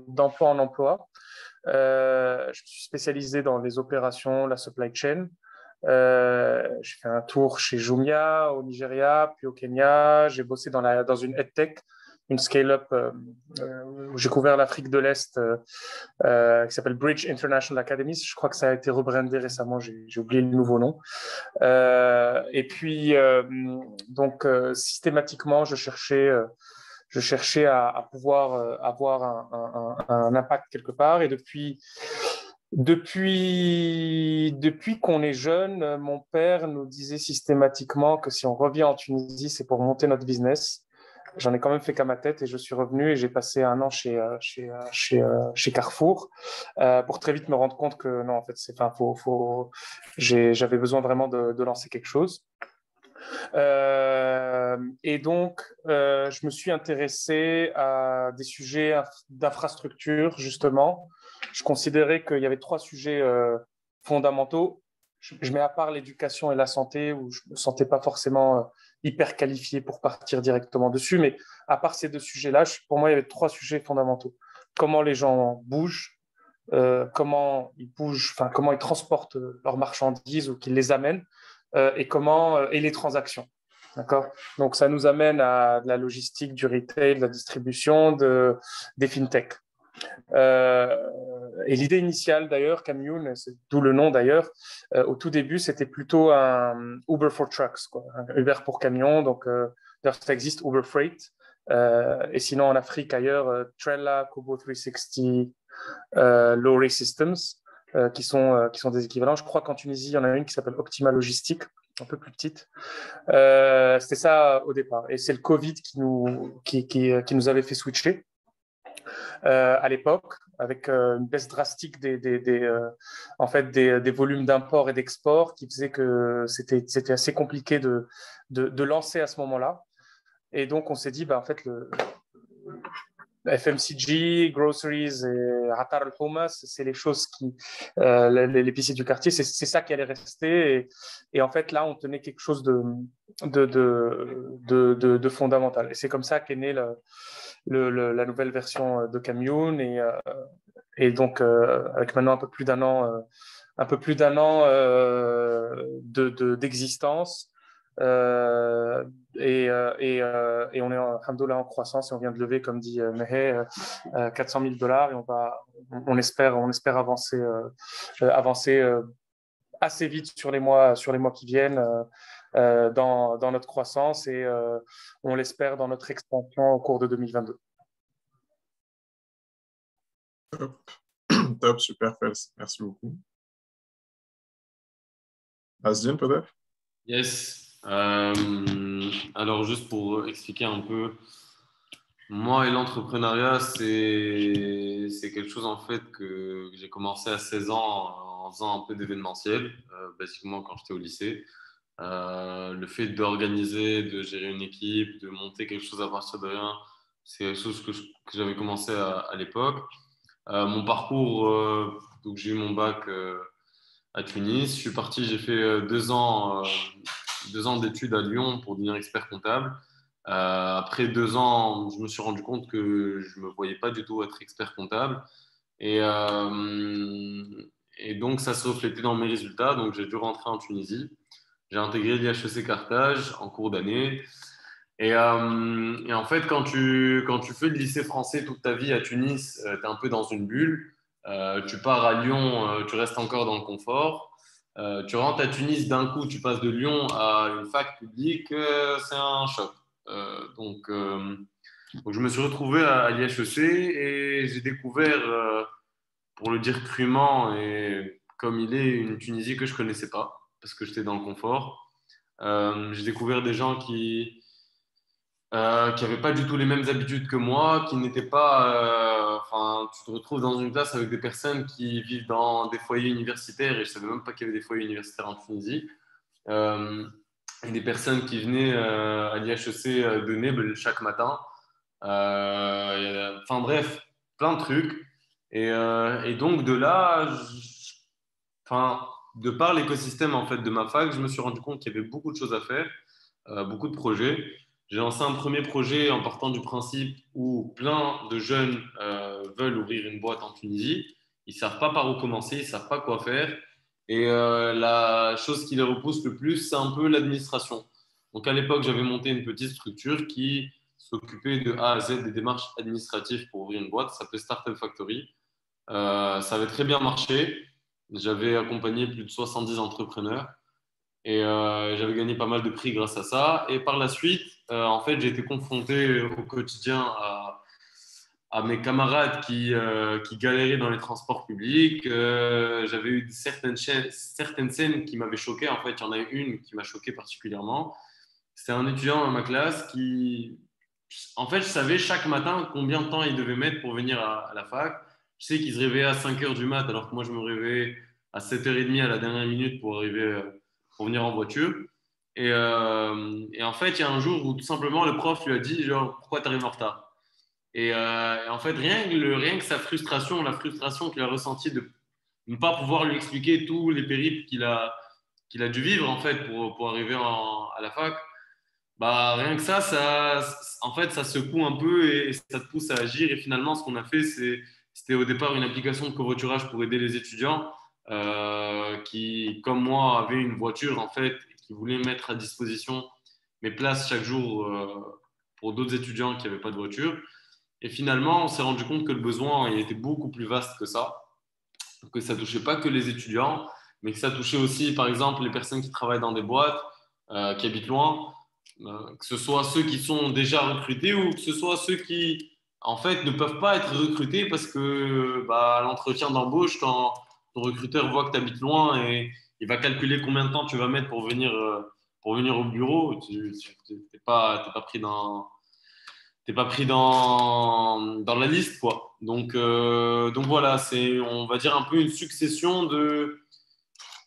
d'emploi en emploi. Je me suis spécialisé dans les opérations, la supply chain. J'ai fait un tour chez Jumia au Nigeria, puis au Kenya. J'ai bossé dans une EdTech, une scale-up où j'ai couvert l'Afrique de l'Est qui s'appelle Bridge International Academy. Je crois que ça a été rebrandé récemment, j'ai oublié le nouveau nom. Et puis, systématiquement, je cherchais à pouvoir avoir un impact quelque part. Et depuis qu'on est jeune, mon père nous disait systématiquement que si on revient en Tunisie, c'est pour monter notre business. J'en ai quand même fait qu'à ma tête et je suis revenu et j'ai passé un an chez Carrefour pour très vite me rendre compte que non, en fait, j'avais besoin vraiment de lancer quelque chose. Et donc, je me suis intéressé à des sujets d'infrastructure, justement. Je considérais qu'il y avait 3 sujets fondamentaux. Je mets à part l'éducation et la santé, où je ne me sentais pas forcément hyper qualifié pour partir directement dessus. Mais à part ces 2 sujets-là, pour moi, il y avait 3 sujets fondamentaux. Comment les gens bougent, comment ils transportent leurs marchandises ou qu'ils les amènent, et les transactions. D'accord. Donc, ça nous amène à de la logistique, du retail, de la distribution, des fintech. Et l'idée initiale, d'ailleurs, Kamioun, c'est d'où le nom d'ailleurs, au tout début, c'était plutôt un Uber for Trucks, quoi. Un Uber pour camions. Donc, d'ailleurs, ça existe, Uber Freight. Et sinon, en Afrique, ailleurs, Trella, Kobo 360, Lorry Systems, qui sont des équivalents. Je crois qu'en Tunisie, il y en a une qui s'appelle Optima Logistique, un peu plus petite. C'était ça au départ. Et c'est le Covid qui nous avait fait switcher à l'époque, avec une baisse drastique des volumes d'import et d'export qui faisait que c'était assez compliqué de lancer à ce moment-là. Et donc, on s'est dit, en fait, le FMCG, groceries et Atar al-Houma, c'est les choses l'épicier du quartier, c'est ça qui allait rester. Et en fait, là, on tenait quelque chose de fondamental. Et c'est comme ça qu'est née la nouvelle version de Kamioun. Et donc, avec maintenant un peu plus d'un an d'existence. Et on est alhamdoulilah en croissance et on vient de lever, comme dit Mehé, $400,000 et on espère avancer assez vite sur les mois qui viennent dans notre croissance et on l'espère dans notre expansion au cours de 2022. Top, super, merci beaucoup. Asdin, peut-être? Yes. Alors, juste pour expliquer un peu, moi et l'entrepreneuriat, c'est quelque chose en fait que j'ai commencé à 16 ans en faisant un peu d'événementiel, basiquement quand j'étais au lycée. Le fait d'organiser, de gérer une équipe, de monter quelque chose à partir de rien, c'est quelque chose que j'avais commencé à l'époque. Mon parcours, donc j'ai eu mon bac à Tunis. Je suis parti, j'ai fait 2 ans d'études à Lyon pour devenir expert comptable. Après 2 ans, je me suis rendu compte que je ne me voyais pas du tout être expert comptable. Et donc, ça se reflétait dans mes résultats. Donc, j'ai dû rentrer en Tunisie. J'ai intégré l'IHEC Carthage en cours d'année. Et en fait, quand tu fais le lycée français toute ta vie à Tunis, tu es un peu dans une bulle. Tu pars à Lyon, tu restes encore dans le confort. Tu rentres à Tunis, d'un coup, tu passes de Lyon à une fac publique, c'est un choc. Donc, je me suis retrouvé à l'IHEC et j'ai découvert, pour le dire crûment et comme il est, une Tunisie que je ne connaissais pas parce que j'étais dans le confort. J'ai découvert des gens qui n'avaient pas du tout les mêmes habitudes que moi, qui n'étaient pas tu te retrouves dans une classe avec des personnes qui vivent dans des foyers universitaires, et je ne savais même pas qu'il y avait des foyers universitaires en Tunisie, et des personnes qui venaient à l'IHEC de Nebel chaque matin. Enfin bref, plein de trucs. Et donc de là, de par l'écosystème en fait, de ma fac, je me suis rendu compte qu'il y avait beaucoup de choses à faire, beaucoup de projets. J'ai lancé un premier projet en partant du principe où plein de jeunes veulent ouvrir une boîte en Tunisie. Ils ne savent pas par où commencer, ils ne savent pas quoi faire. Et la chose qui les repousse le plus, c'est un peu l'administration. Donc à l'époque, j'avais monté une petite structure qui s'occupait de A à Z des démarches administratives pour ouvrir une boîte. Ça s'appelait Startup Factory. Ça avait très bien marché. J'avais accompagné plus de 70 entrepreneurs. Et j'avais gagné pas mal de prix grâce à ça. Et par la suite, en fait, j'ai été confronté au quotidien à mes camarades qui galéraient dans les transports publics. J'avais eu certaines scènes qui m'avaient choqué. En fait, il y en a une qui m'a choqué particulièrement. C'était un étudiant dans ma classe qui… En fait, je savais chaque matin combien de temps il devait mettre pour venir à la fac. Je sais qu'il se réveillait à 5 h du mat, alors que moi, je me réveillais à 7 h 30 à la dernière minute pour arriver… pour venir en voiture. Et en fait, il y a un jour où tout simplement le prof lui a dit genre, pourquoi tu arrives en retard? Et en fait, rien que sa frustration, la frustration qu'il a ressentie de ne pas pouvoir lui expliquer tous les périples qu'il a dû vivre en fait pour arriver à la fac, bah, rien que ça, en fait, ça secoue un peu et ça te pousse à agir. Et finalement, ce qu'on a fait, c'était au départ une application de covoiturage pour aider les étudiants qui, comme moi, avaient une voiture en fait, et qui voulaient mettre à disposition mes places chaque jour pour d'autres étudiants qui n'avaient pas de voiture. Et finalement, on s'est rendu compte que le besoin il était beaucoup plus vaste que ça, que ça ne touchait pas que les étudiants, mais que ça touchait aussi, par exemple, les personnes qui travaillent dans des boîtes, qui habitent loin, que ce soit ceux qui sont déjà recrutés ou que ce soit ceux qui, en fait, ne peuvent pas être recrutés parce que à l'entretien d'embauche, quand ton recruteur voit que tu habites loin et il va calculer combien de temps tu vas mettre pour venir au bureau, tu n'es pas pris dans la liste, quoi. Donc voilà, c'est, on va dire, un peu une succession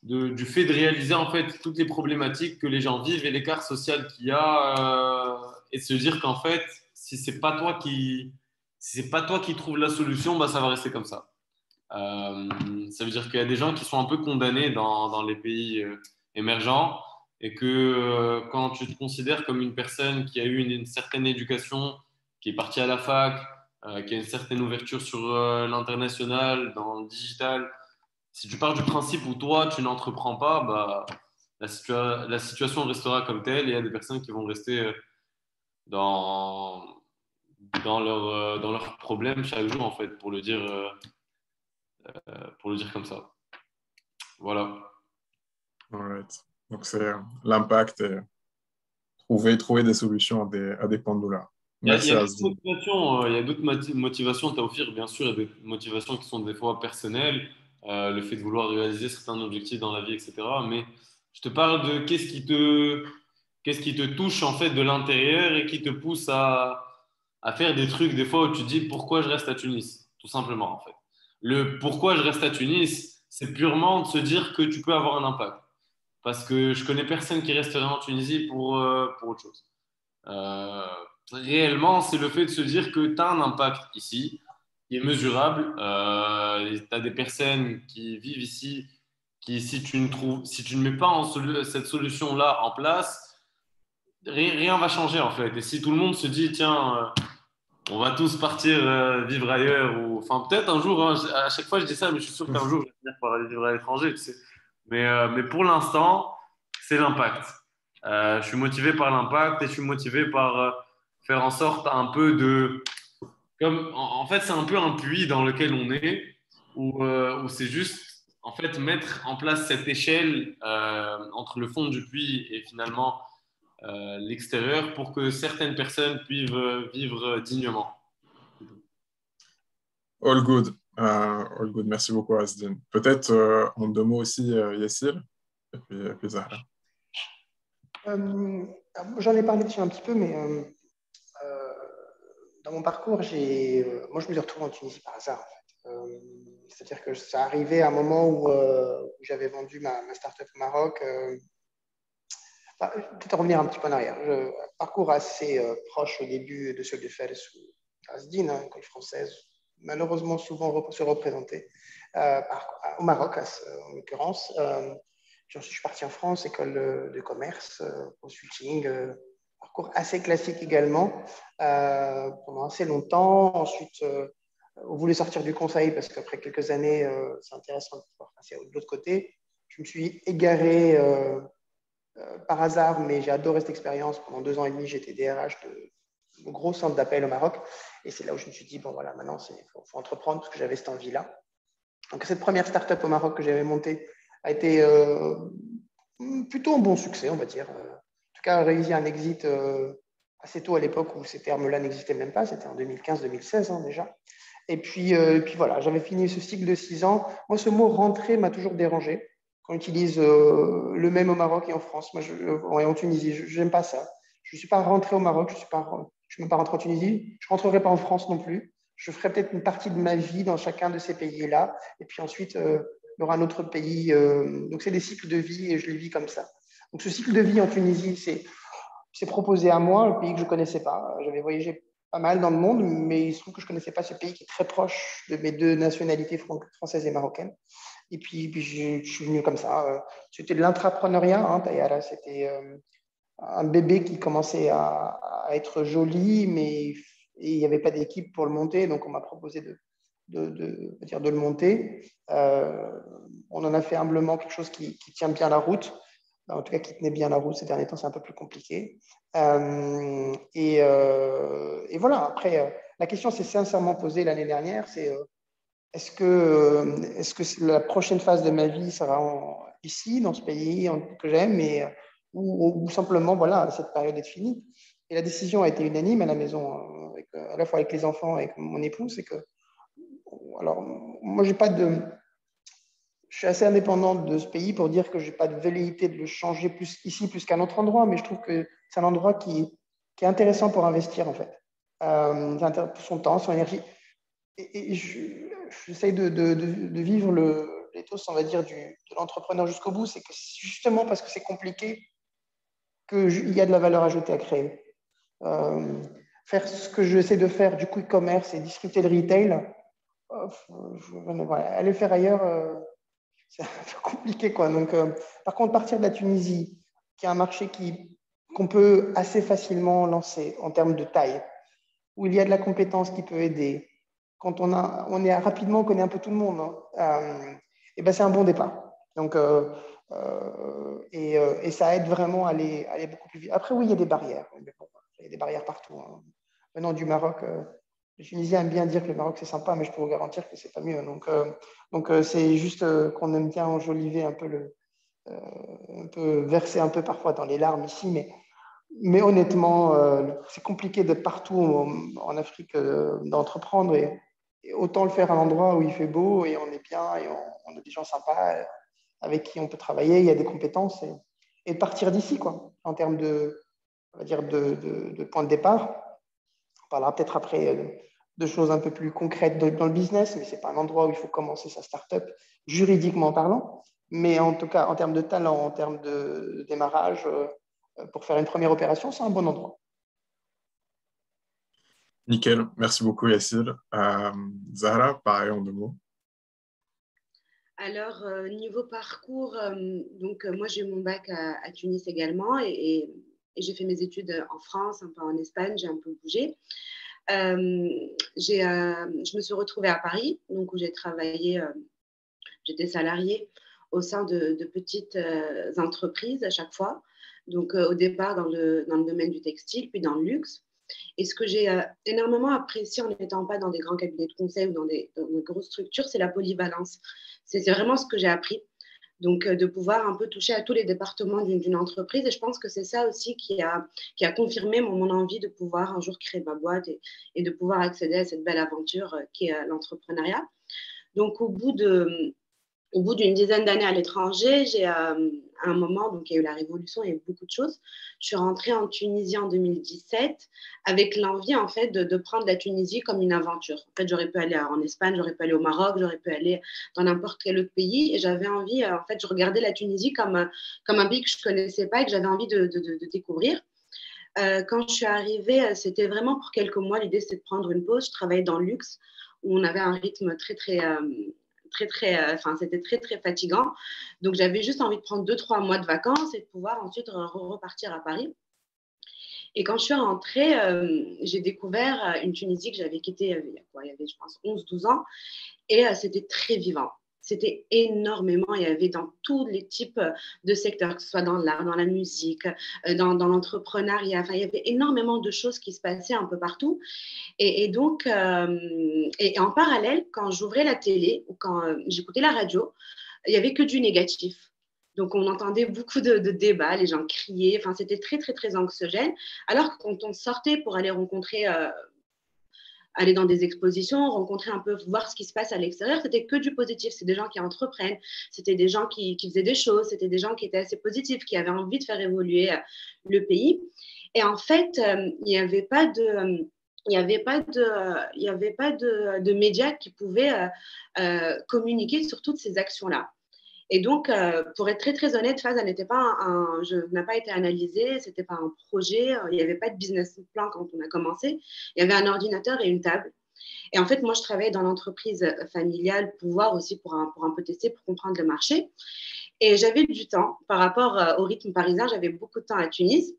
du fait de réaliser en fait toutes les problématiques que les gens vivent et l'écart social qu'il y a et de se dire qu'en fait, si c'est pas toi qui trouves la solution, ça va rester comme ça. Ça veut dire qu'il y a des gens qui sont un peu condamnés dans les pays émergents et que quand tu te considères comme une personne qui a eu une certaine éducation, qui est partie à la fac, qui a une certaine ouverture sur l'international, dans le digital, si tu pars du principe où toi, tu n'entreprends pas, la situation restera comme telle et il y a des personnes qui vont rester dans leurs problèmes chaque jour, en fait, pour le dire comme ça. Voilà. Alright. Donc, c'est l'impact et trouver des solutions à des pendulas. Merci, Il y Asdin. a d'autres motivations, Taoufir, bien sûr, il y a des motivations qui sont des fois personnelles, le fait de vouloir réaliser certains objectifs dans la vie, etc. Mais je te parle de qu'est-ce qui te touche en fait de l'intérieur et qui te pousse à faire des trucs des fois où tu te dis pourquoi je reste à Tunis, tout simplement en fait. Le pourquoi je reste à Tunis, c'est purement de se dire que tu peux avoir un impact. Parce que je connais personne qui resterait en Tunisie pour autre chose. Réellement, c'est le fait de se dire que tu as un impact ici qui est mesurable. Tu as des personnes qui vivent ici qui, si tu ne mets pas cette solution-là en place, rien va changer en fait. Et si tout le monde se dit, tiens, on va tous partir vivre ailleurs, ou enfin peut-être un jour, hein, à chaque fois je dis ça, mais je suis sûr qu'un jour je vais finir par aller vivre à l'étranger, tu sais. Mais pour l'instant, c'est l'impact. Je suis motivé par l'impact et je suis motivé par faire en sorte un peu de… En fait, c'est un peu un puits dans lequel on est, où c'est juste en fait mettre en place cette échelle entre le fond du puits et finalement l'extérieur pour que certaines personnes puissent vivre dignement. All good. All good. Merci beaucoup, Asdin. Peut-être en deux mots aussi, Yassir, et puis Zahra. J'en ai parlé dessus un petit peu, mais Dans mon parcours, moi, je me suis retrouvé en Tunisie par hasard, en fait. C'est-à-dire que ça arrivait à un moment où j'avais vendu ma start-up au Maroc. Peut-être revenir un petit peu en arrière. Un parcours assez proche au début de celui de Fès ou Asdine, hein, école française, malheureusement souvent se représenter au Maroc, en l'occurrence. Je suis parti en France, école de commerce, consulting, parcours assez classique également, pendant assez longtemps. Ensuite, on voulait sortir du conseil parce qu'après quelques années, c'est intéressant de pouvoir passer de l'autre côté. Je me suis égaré par hasard, mais j'ai adoré cette expérience. Pendant 2 ans et demi, j'étais DRH de gros centre d'appel au Maroc. Et c'est là où je me suis dit, bon voilà, maintenant, il faut entreprendre parce que j'avais cette envie-là. Donc, cette première start-up au Maroc que j'avais montée a été plutôt un bon succès, on va dire. En tout cas, réussi un exit assez tôt à l'époque où ces termes-là n'existaient même pas. C'était en 2015-2016 hein, déjà. Et puis voilà, j'avais fini ce cycle de 6 ans. Moi, ce mot « rentrer » m'a toujours dérangé. Quand on utilise le même au Maroc et en France, moi, et en Tunisie, je n'aime pas ça. Je ne suis pas rentré au Maroc, je ne suis même pas rentré en Tunisie, je ne rentrerai pas en France non plus. Je ferai peut-être une partie de ma vie dans chacun de ces pays-là. Et puis ensuite, il y aura un autre pays. Donc, c'est des cycles de vie et je les vis comme ça. Donc, ce cycle de vie en Tunisie, c'est proposé à moi, un pays que je ne connaissais pas. J'avais voyagé pas mal dans le monde, mais il se trouve que je ne connaissais pas ce pays qui est très proche de mes 2 nationalités françaises et marocaines. Et puis je suis venu comme ça. C'était de l'intrapreneuriat, hein, Tayara. C'était un bébé qui commençait à être joli, mais il n'y avait pas d'équipe pour le monter, donc on m'a proposé de le monter. On en a fait humblement quelque chose qui tient bien la route. En tout cas, qui tenait bien la route. Ces derniers temps, c'est un peu plus compliqué. Et voilà. Après, la question s'est sincèrement posée l'année dernière, c'est est-ce que la prochaine phase de ma vie sera ici, dans ce pays que j'aime, ou simplement, voilà, cette période est finie. Et la décision a été unanime à la maison, à la fois avec les enfants et avec mon époux, c'est que, alors, moi, je suis assez indépendante de ce pays pour dire que je n'ai pas de velléité de le changer ici plus qu'à un autre endroit, mais je trouve que c'est un endroit qui est intéressant pour investir, en fait. Son temps, son énergie. Et j'essaye de vivre l'éthos, on va dire, de l'entrepreneur jusqu'au bout. C'est que justement parce que c'est compliqué qu'il y a de la valeur ajoutée à créer. Faire ce que j'essaie de faire, du quick commerce et discuter le retail, aller le faire ailleurs, c'est un peu compliqué, quoi. Donc, par contre, partir de la Tunisie, qui est un marché qu'on peut assez facilement lancer en termes de taille, où il y a de la compétence qui peut aider, quand on est rapidement, on connaît un peu tout le monde, hein, et ben c'est un bon départ. Donc, et ça aide vraiment à aller beaucoup plus vite. Après, oui, il y a des barrières. Il y a des barrières partout. Hein. Venant du Maroc, les Tunisiens aiment bien dire que le Maroc, c'est sympa, mais je peux vous garantir que c'est pas mieux. Donc c'est juste qu'on aime bien enjoliver un peu un peu verser un peu parfois dans les larmes ici, mais honnêtement, c'est compliqué d'être partout en Afrique, d'entreprendre. Et autant le faire à l'endroit où il fait beau et on est bien et on a des gens sympas avec qui on peut travailler, il y a des compétences et de partir d'ici, quoi, en termes on va dire de point de départ. On parlera peut-être après de choses un peu plus concrètes dans le business, mais ce n'est pas un endroit où il faut commencer sa start-up, juridiquement parlant. Mais en tout cas, en termes de talent, en termes de démarrage, pour faire une première opération, c'est un bon endroit. Nickel, merci beaucoup Yassir. Zahra, pareil en 2 mots. Alors, niveau parcours, moi j'ai eu mon bac à Tunis également et j'ai fait mes études en France, un peu en Espagne, j'ai un peu bougé. Je me suis retrouvée à Paris, donc où j'ai travaillé, j'étais salariée au sein de petites entreprises à chaque fois. Donc, au départ dans le domaine du textile, puis dans le luxe. Et ce que j'ai énormément apprécié en n'étant pas dans des grands cabinets de conseil ou dans des grosses structures, c'est la polyvalence. C'est vraiment ce que j'ai appris. Donc, de pouvoir un peu toucher à tous les départements d'une entreprise. Et je pense que c'est ça aussi qui a confirmé mon envie de pouvoir un jour créer ma boîte et de pouvoir accéder à cette belle aventure qui est l'entrepreneuriat. Donc, au bout de Au bout d'une dizaine d'années à l'étranger, à un moment, donc il y a eu la révolution, il y a eu beaucoup de choses. Je suis rentrée en Tunisie en 2017 avec l'envie en fait de prendre la Tunisie comme une aventure. En fait, j'aurais pu aller en Espagne, j'aurais pu aller au Maroc, j'aurais pu aller dans n'importe quel autre pays. Et j'avais envie, en fait, je regardais la Tunisie comme un pays que je ne connaissais pas et que j'avais envie de découvrir. Quand je suis arrivée, c'était vraiment pour quelques mois. L'idée, c'était de prendre une pause. Je travaillais dans le luxe où on avait un rythme c'était très, très fatigant. Donc, j'avais juste envie de prendre 2-3 mois de vacances et de pouvoir ensuite repartir à Paris. Et quand je suis rentrée, j'ai découvert une Tunisie que j'avais quittée il y avait, je pense, 11-12 ans. Et c'était très vivant. C'était énormément. Il y avait dans tous les types de secteurs, que ce soit dans l'art, dans la musique, dans l'entrepreneuriat. Enfin, il y avait énormément de choses qui se passaient un peu partout. Et donc, et en parallèle, quand j'ouvrais la télé ou quand j'écoutais la radio, il n'y avait que du négatif. Donc, on entendait beaucoup de débats, les gens criaient. Enfin, c'était très, très, très anxiogène. Alors que quand on sortait pour aller rencontrer aller dans des expositions, rencontrer un peu, voir ce qui se passe à l'extérieur, c'était que du positif. C'est des gens qui entreprennent, c'était des gens qui faisaient des choses, c'était des gens qui étaient assez positifs, qui avaient envie de faire évoluer le pays. Et en fait, il n'y avait pas de médias qui pouvaient communiquer sur toutes ces actions-là. Et donc, pour être très, très honnête, Faz, n'a pas été analysé, ce n'était pas un projet, il n'y avait pas de business plan quand on a commencé. Il y avait un ordinateur et une table. Et en fait, moi, je travaillais dans l'entreprise familiale pour voir aussi, pour un peu tester, pour comprendre le marché. Et j'avais du temps par rapport au rythme parisien, j'avais beaucoup de temps à Tunis.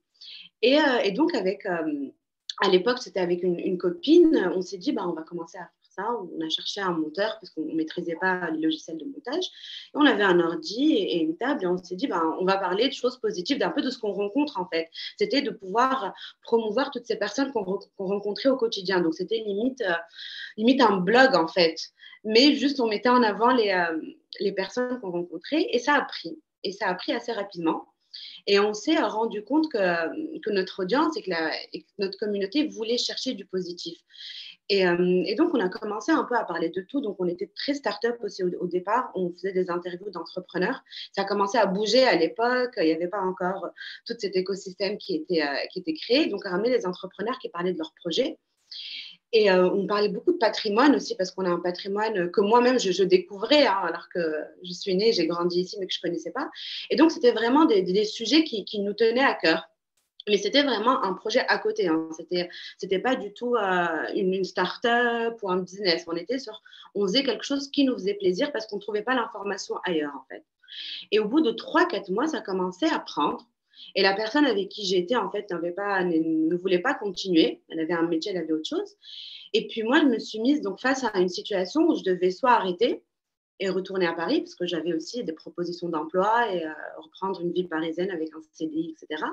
Et donc, à l'époque, c'était avec une copine, on s'est dit, on va commencer à ça. On a cherché un monteur parce qu'on ne maîtrisait pas les logiciels de montage. Et on avait un ordi et une table et on s'est dit, on va parler de choses positives, d'un peu de ce qu'on rencontre en fait. C'était de pouvoir promouvoir toutes ces personnes qu'on rencontrait au quotidien. Donc, c'était limite un blog en fait. Mais juste, on mettait en avant les personnes qu'on rencontrait et ça a pris. Et ça a pris assez rapidement. Et on s'est rendu compte que notre audience et que notre communauté voulait chercher du positif. Et donc, on a commencé un peu à parler de tout. Donc, on était très start-up aussi au départ. On faisait des interviews d'entrepreneurs. Ça a commencé à bouger à l'époque. Il n'y avait pas encore tout cet écosystème qui était créé. Donc, on a ramené des entrepreneurs qui parlaient de leurs projets. Et on parlait beaucoup de patrimoine aussi, parce qu'on a un patrimoine que moi-même, je découvrais, alors que je suis née, j'ai grandi ici, mais que je ne connaissais pas. Et donc, c'était vraiment des sujets qui nous tenaient à cœur. Mais c'était vraiment un projet à côté. Hein. C'était pas du tout une start-up ou un business. On faisait quelque chose qui nous faisait plaisir parce qu'on ne trouvait pas l'information ailleurs, en fait. Et au bout de 3-4 mois, ça commençait à prendre. Et la personne avec qui j'étais, en fait, ne voulait pas continuer. Elle avait un métier, elle avait autre chose. Et puis moi, je me suis mise donc face à une situation où je devais soit arrêter et retourner à Paris, parce que j'avais aussi des propositions d'emploi et reprendre une vie parisienne avec un CDI, etc.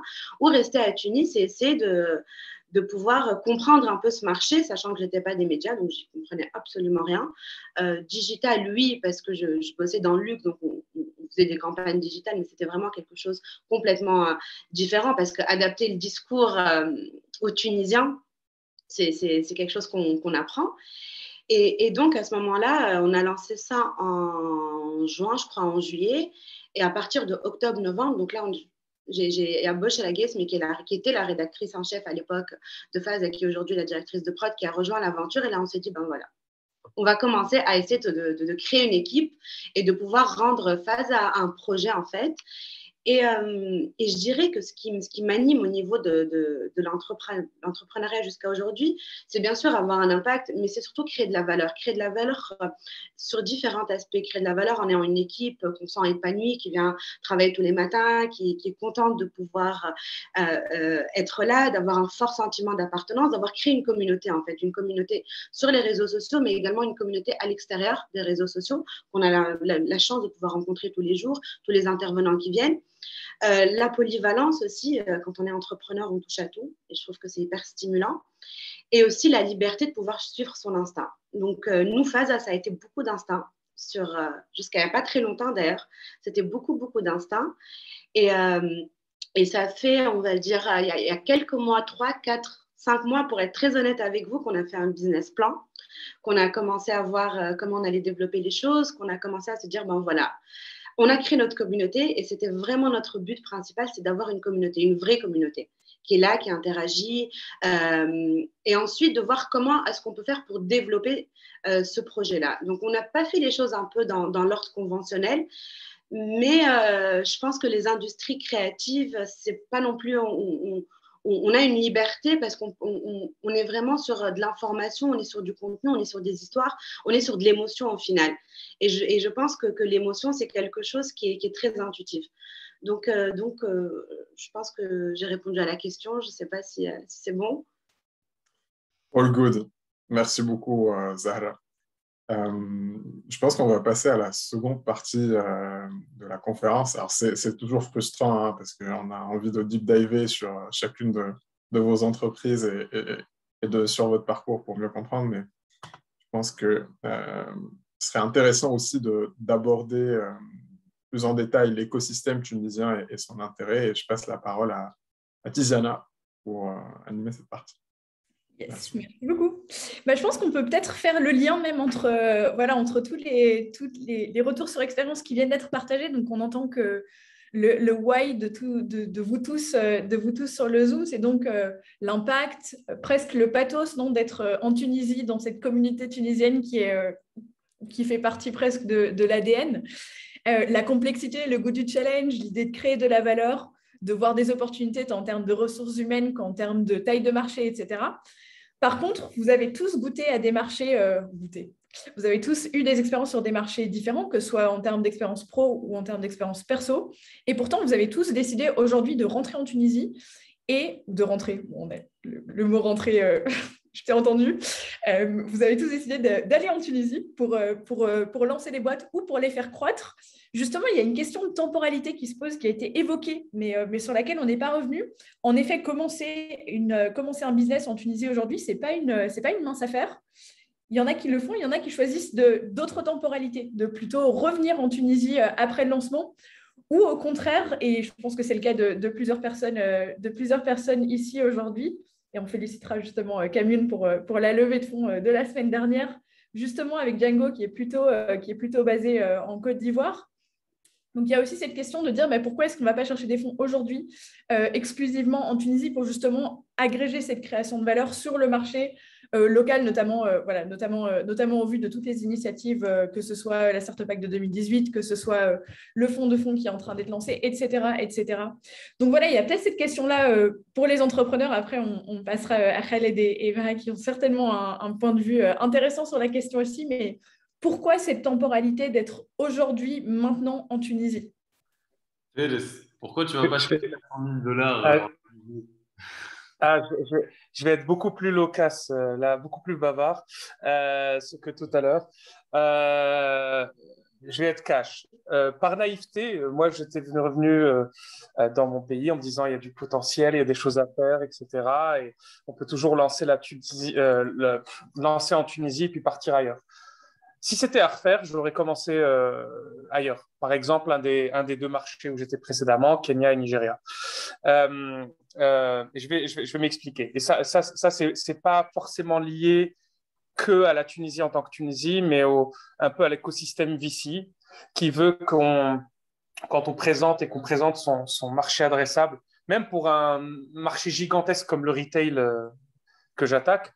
Ou rester à Tunis et essayer de pouvoir comprendre un peu ce marché, sachant que je n'étais pas des médias, donc je ne comprenais absolument rien. Digital, oui, parce que je bossais dans le luxe, donc on faisait des campagnes digitales, mais c'était vraiment quelque chose complètement différent, parce qu'adapter le discours aux Tunisiens, c'est quelque chose qu'on apprend. Et donc, à ce moment-là, on a lancé ça en juin, je crois, en juillet. Et à partir de octobre-novembre, donc là, j'ai embauché la Guess, mais qui était la rédactrice en chef à l'époque de Faz, qui est aujourd'hui la directrice de prod, qui a rejoint l'aventure. Et là, on s'est dit, voilà, on va commencer à essayer de créer une équipe et de pouvoir rendre Faz à un projet, en fait. Et je dirais que ce qui m'anime au niveau de l'entrepreneuriat jusqu'à aujourd'hui, c'est bien sûr avoir un impact, mais c'est surtout créer de la valeur. Créer de la valeur sur différents aspects. Créer de la valeur en ayant une équipe qu'on sent épanouie, qui vient travailler tous les matins, qui est contente de pouvoir être là, d'avoir un fort sentiment d'appartenance, d'avoir créé une communauté, en fait. Une communauté sur les réseaux sociaux, mais également une communauté à l'extérieur des réseaux sociaux, qu'on a la chance de pouvoir rencontrer tous les jours, tous les intervenants qui viennent. La polyvalence aussi, quand on est entrepreneur, on touche à tout et je trouve que c'est hyper stimulant. Et aussi la liberté de pouvoir suivre son instinct. Donc, nous, Faza, ça a été beaucoup d'instinct, jusqu'à il n'y a pas très longtemps d'ailleurs. C'était beaucoup, beaucoup d'instinct. Et ça fait, on va dire, il y a quelques mois, 3, 4, 5 mois, pour être très honnête avec vous, qu'on a fait un business plan. qu'on a commencé à voir comment on allait développer les choses, qu'on a commencé à se dire, ben voilà, on a créé notre communauté et c'était vraiment notre but principal, c'est d'avoir une communauté, une vraie communauté qui est là, qui interagit, et ensuite de voir comment est-ce qu'on peut faire pour développer ce projet-là. Donc, on n'a pas fait les choses un peu dans l'ordre conventionnel, mais je pense que les industries créatives, c'est pas non plus... On a une liberté parce qu'on est vraiment sur de l'information, on est sur du contenu, on est sur des histoires, on est sur de l'émotion au final. Et je pense que l'émotion, c'est quelque chose qui est très intuitif. Donc, je pense que j'ai répondu à la question. Je ne sais pas si c'est bon. All good. Merci beaucoup, Zahra. Je pense qu'on va passer à la seconde partie de la conférence. Alors, c'est toujours frustrant hein, parce qu'on a envie de deep diver sur chacune de vos entreprises et sur votre parcours pour mieux comprendre. Mais je pense que ce serait intéressant aussi d'aborder plus en détail l'écosystème tunisien et son intérêt. Et je passe la parole à Tiziana pour animer cette partie. Yes, merci beaucoup. Je pense qu'on peut peut-être faire le lien même entre tous les retours sur expérience qui viennent d'être partagés. Donc, on entend que le why de vous tous sur le Zoom, c'est donc l'impact, presque le pathos d'être en Tunisie, dans cette communauté tunisienne qui fait partie presque de l'ADN. La complexité, le goût du challenge, l'idée de créer de la valeur, de voir des opportunités tant en termes de ressources humaines qu'en termes de taille de marché, etc. Par contre, vous avez tous goûté à des marchés, vous avez tous eu des expériences sur des marchés différents, que ce soit en termes d'expérience pro ou en termes d'expérience perso. Et pourtant, vous avez tous décidé aujourd'hui de rentrer en Tunisie et de rentrer. Bon, le mot rentrer, je t'ai entendu. Vous avez tous décidé d'aller en Tunisie pour lancer des boîtes ou pour les faire croître. Justement, il y a une question de temporalité qui se pose, qui a été évoquée, mais sur laquelle on n'est pas revenu. En effet, commencer un business en Tunisie aujourd'hui, ce n'est pas une mince affaire. Il y en a qui le font, il y en a qui choisissent d'autres temporalités, de plutôt revenir en Tunisie après le lancement, ou au contraire, et je pense que c'est le cas de plusieurs personnes ici aujourd'hui, et on félicitera justement Camune pour la levée de fonds de la semaine dernière, justement avec Django qui est plutôt basé en Côte d'Ivoire. Donc, il y a aussi cette question de dire pourquoi est-ce qu'on ne va pas chercher des fonds aujourd'hui exclusivement en Tunisie pour justement agréger cette création de valeur sur le marché local, notamment au vu de toutes les initiatives, que ce soit la Startup Act de 2018, que ce soit le fonds de fonds qui est en train d'être lancé, etc., etc. Donc voilà, il y a peut-être cette question-là pour les entrepreneurs. Après, on passera à Khaled et Eva qui ont certainement un point de vue intéressant sur la question aussi, mais pourquoi cette temporalité d'être aujourd'hui, maintenant en Tunisie? Pourquoi tu ne vas pas chercher $400 000 je vais être beaucoup plus loquace, là, beaucoup plus bavard que tout à l'heure. Je vais être cash. Par naïveté, moi, j'étais revenu dans mon pays en me disant il y a du potentiel, il y a des choses à faire, etc. Et on peut toujours lancer en Tunisie et puis partir ailleurs. Si c'était à refaire, j'aurais commencé ailleurs. Par exemple, un des deux marchés où j'étais précédemment, Kenya et Nigeria. Je vais m'expliquer. Et ça c'est pas forcément lié que à la Tunisie en tant que Tunisie, mais un peu à l'écosystème VC qui veut quand on présente et qu'on présente son marché adressable, même pour un marché gigantesque comme le retail que j'attaque,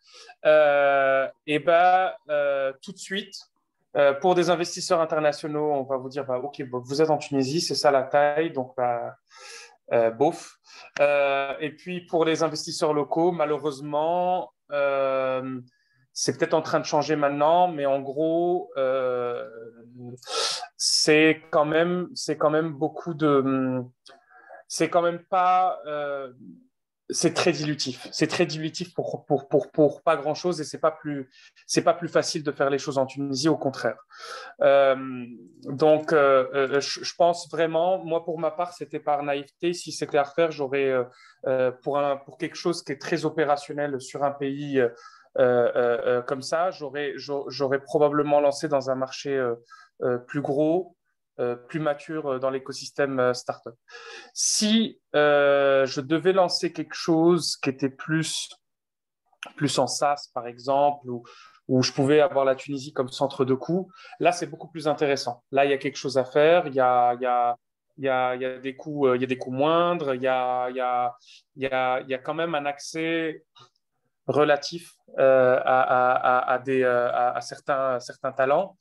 tout de suite, pour des investisseurs internationaux, on va vous dire, OK, vous êtes en Tunisie, c'est ça la taille, donc bof. Et puis pour les investisseurs locaux, malheureusement, c'est peut-être en train de changer maintenant, mais en gros, c'est quand même beaucoup de... C'est quand même pas... c'est très dilutif. C'est très dilutif pour pas grand-chose et c'est pas plus facile de faire les choses en Tunisie, au contraire. Je pense vraiment, moi pour ma part, c'était par naïveté. Si c'était à refaire, j'aurais pour quelque chose qui est très opérationnel sur un pays comme ça, j'aurais probablement lancé dans un marché plus gros, plus mature dans l'écosystème startup. Si je devais lancer quelque chose qui était plus en SaaS, par exemple, où je pouvais avoir la Tunisie comme centre de coût. Là, c'est beaucoup plus intéressant. Là, il y a quelque chose à faire. Il y a des coûts, moindres. Il y a quand même un accès relatif à certains talents.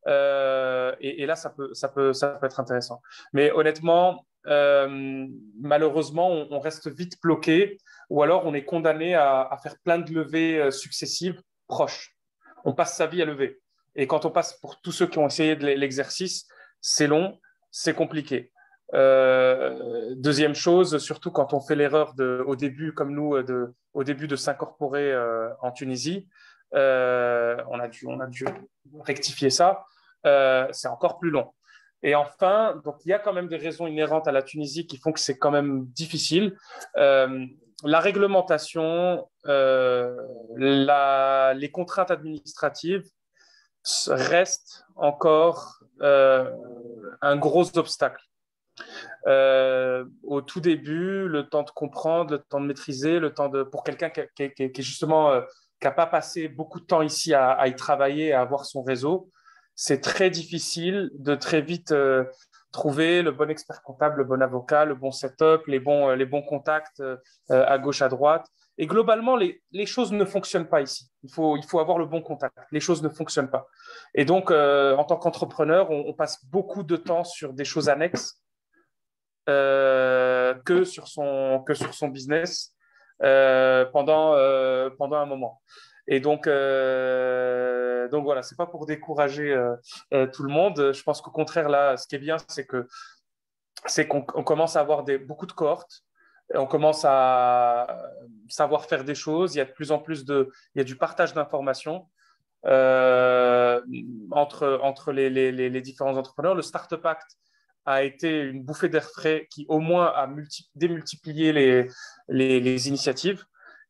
Et là, ça peut être intéressant. Mais honnêtement, malheureusement, on reste vite bloqué, ou alors on est condamné à faire plein de levées successives proches. On passe sa vie à lever. Et quand on passe, pour tous ceux qui ont essayé de l'exercice, c'est long, c'est compliqué. Deuxième chose, surtout quand on fait l'erreur au début, comme nous, au début de s'incorporer en Tunisie, on a dû rectifier ça. C'est encore plus long. Et enfin, donc il y a quand même des raisons inhérentes à la Tunisie qui font que c'est quand même difficile. La réglementation, les contraintes administratives restent encore un gros obstacle. Au tout début, le temps de comprendre, le temps de maîtriser, pour quelqu'un qui est justement qui n'a pas passé beaucoup de temps ici à y travailler, à avoir son réseau, c'est très difficile de très vite trouver le bon expert comptable, le bon avocat, le bon setup, les bons contacts à gauche, à droite. Et globalement, les choses ne fonctionnent pas ici. Il faut avoir le bon contact. Les choses ne fonctionnent pas. Et donc, en tant qu'entrepreneur, on passe beaucoup de temps sur des choses annexes que sur son business pendant un moment. Et donc voilà, c'est pas pour décourager tout le monde. Je pense qu'au contraire, là, ce qui est bien, c'est qu'on commence à avoir beaucoup de cohortes. On commence à savoir faire des choses. Il y a de plus en plus il y a du partage d'informations entre les différents entrepreneurs. Le Startup Act a été une bouffée d'air frais qui au moins a démultiplié les initiatives.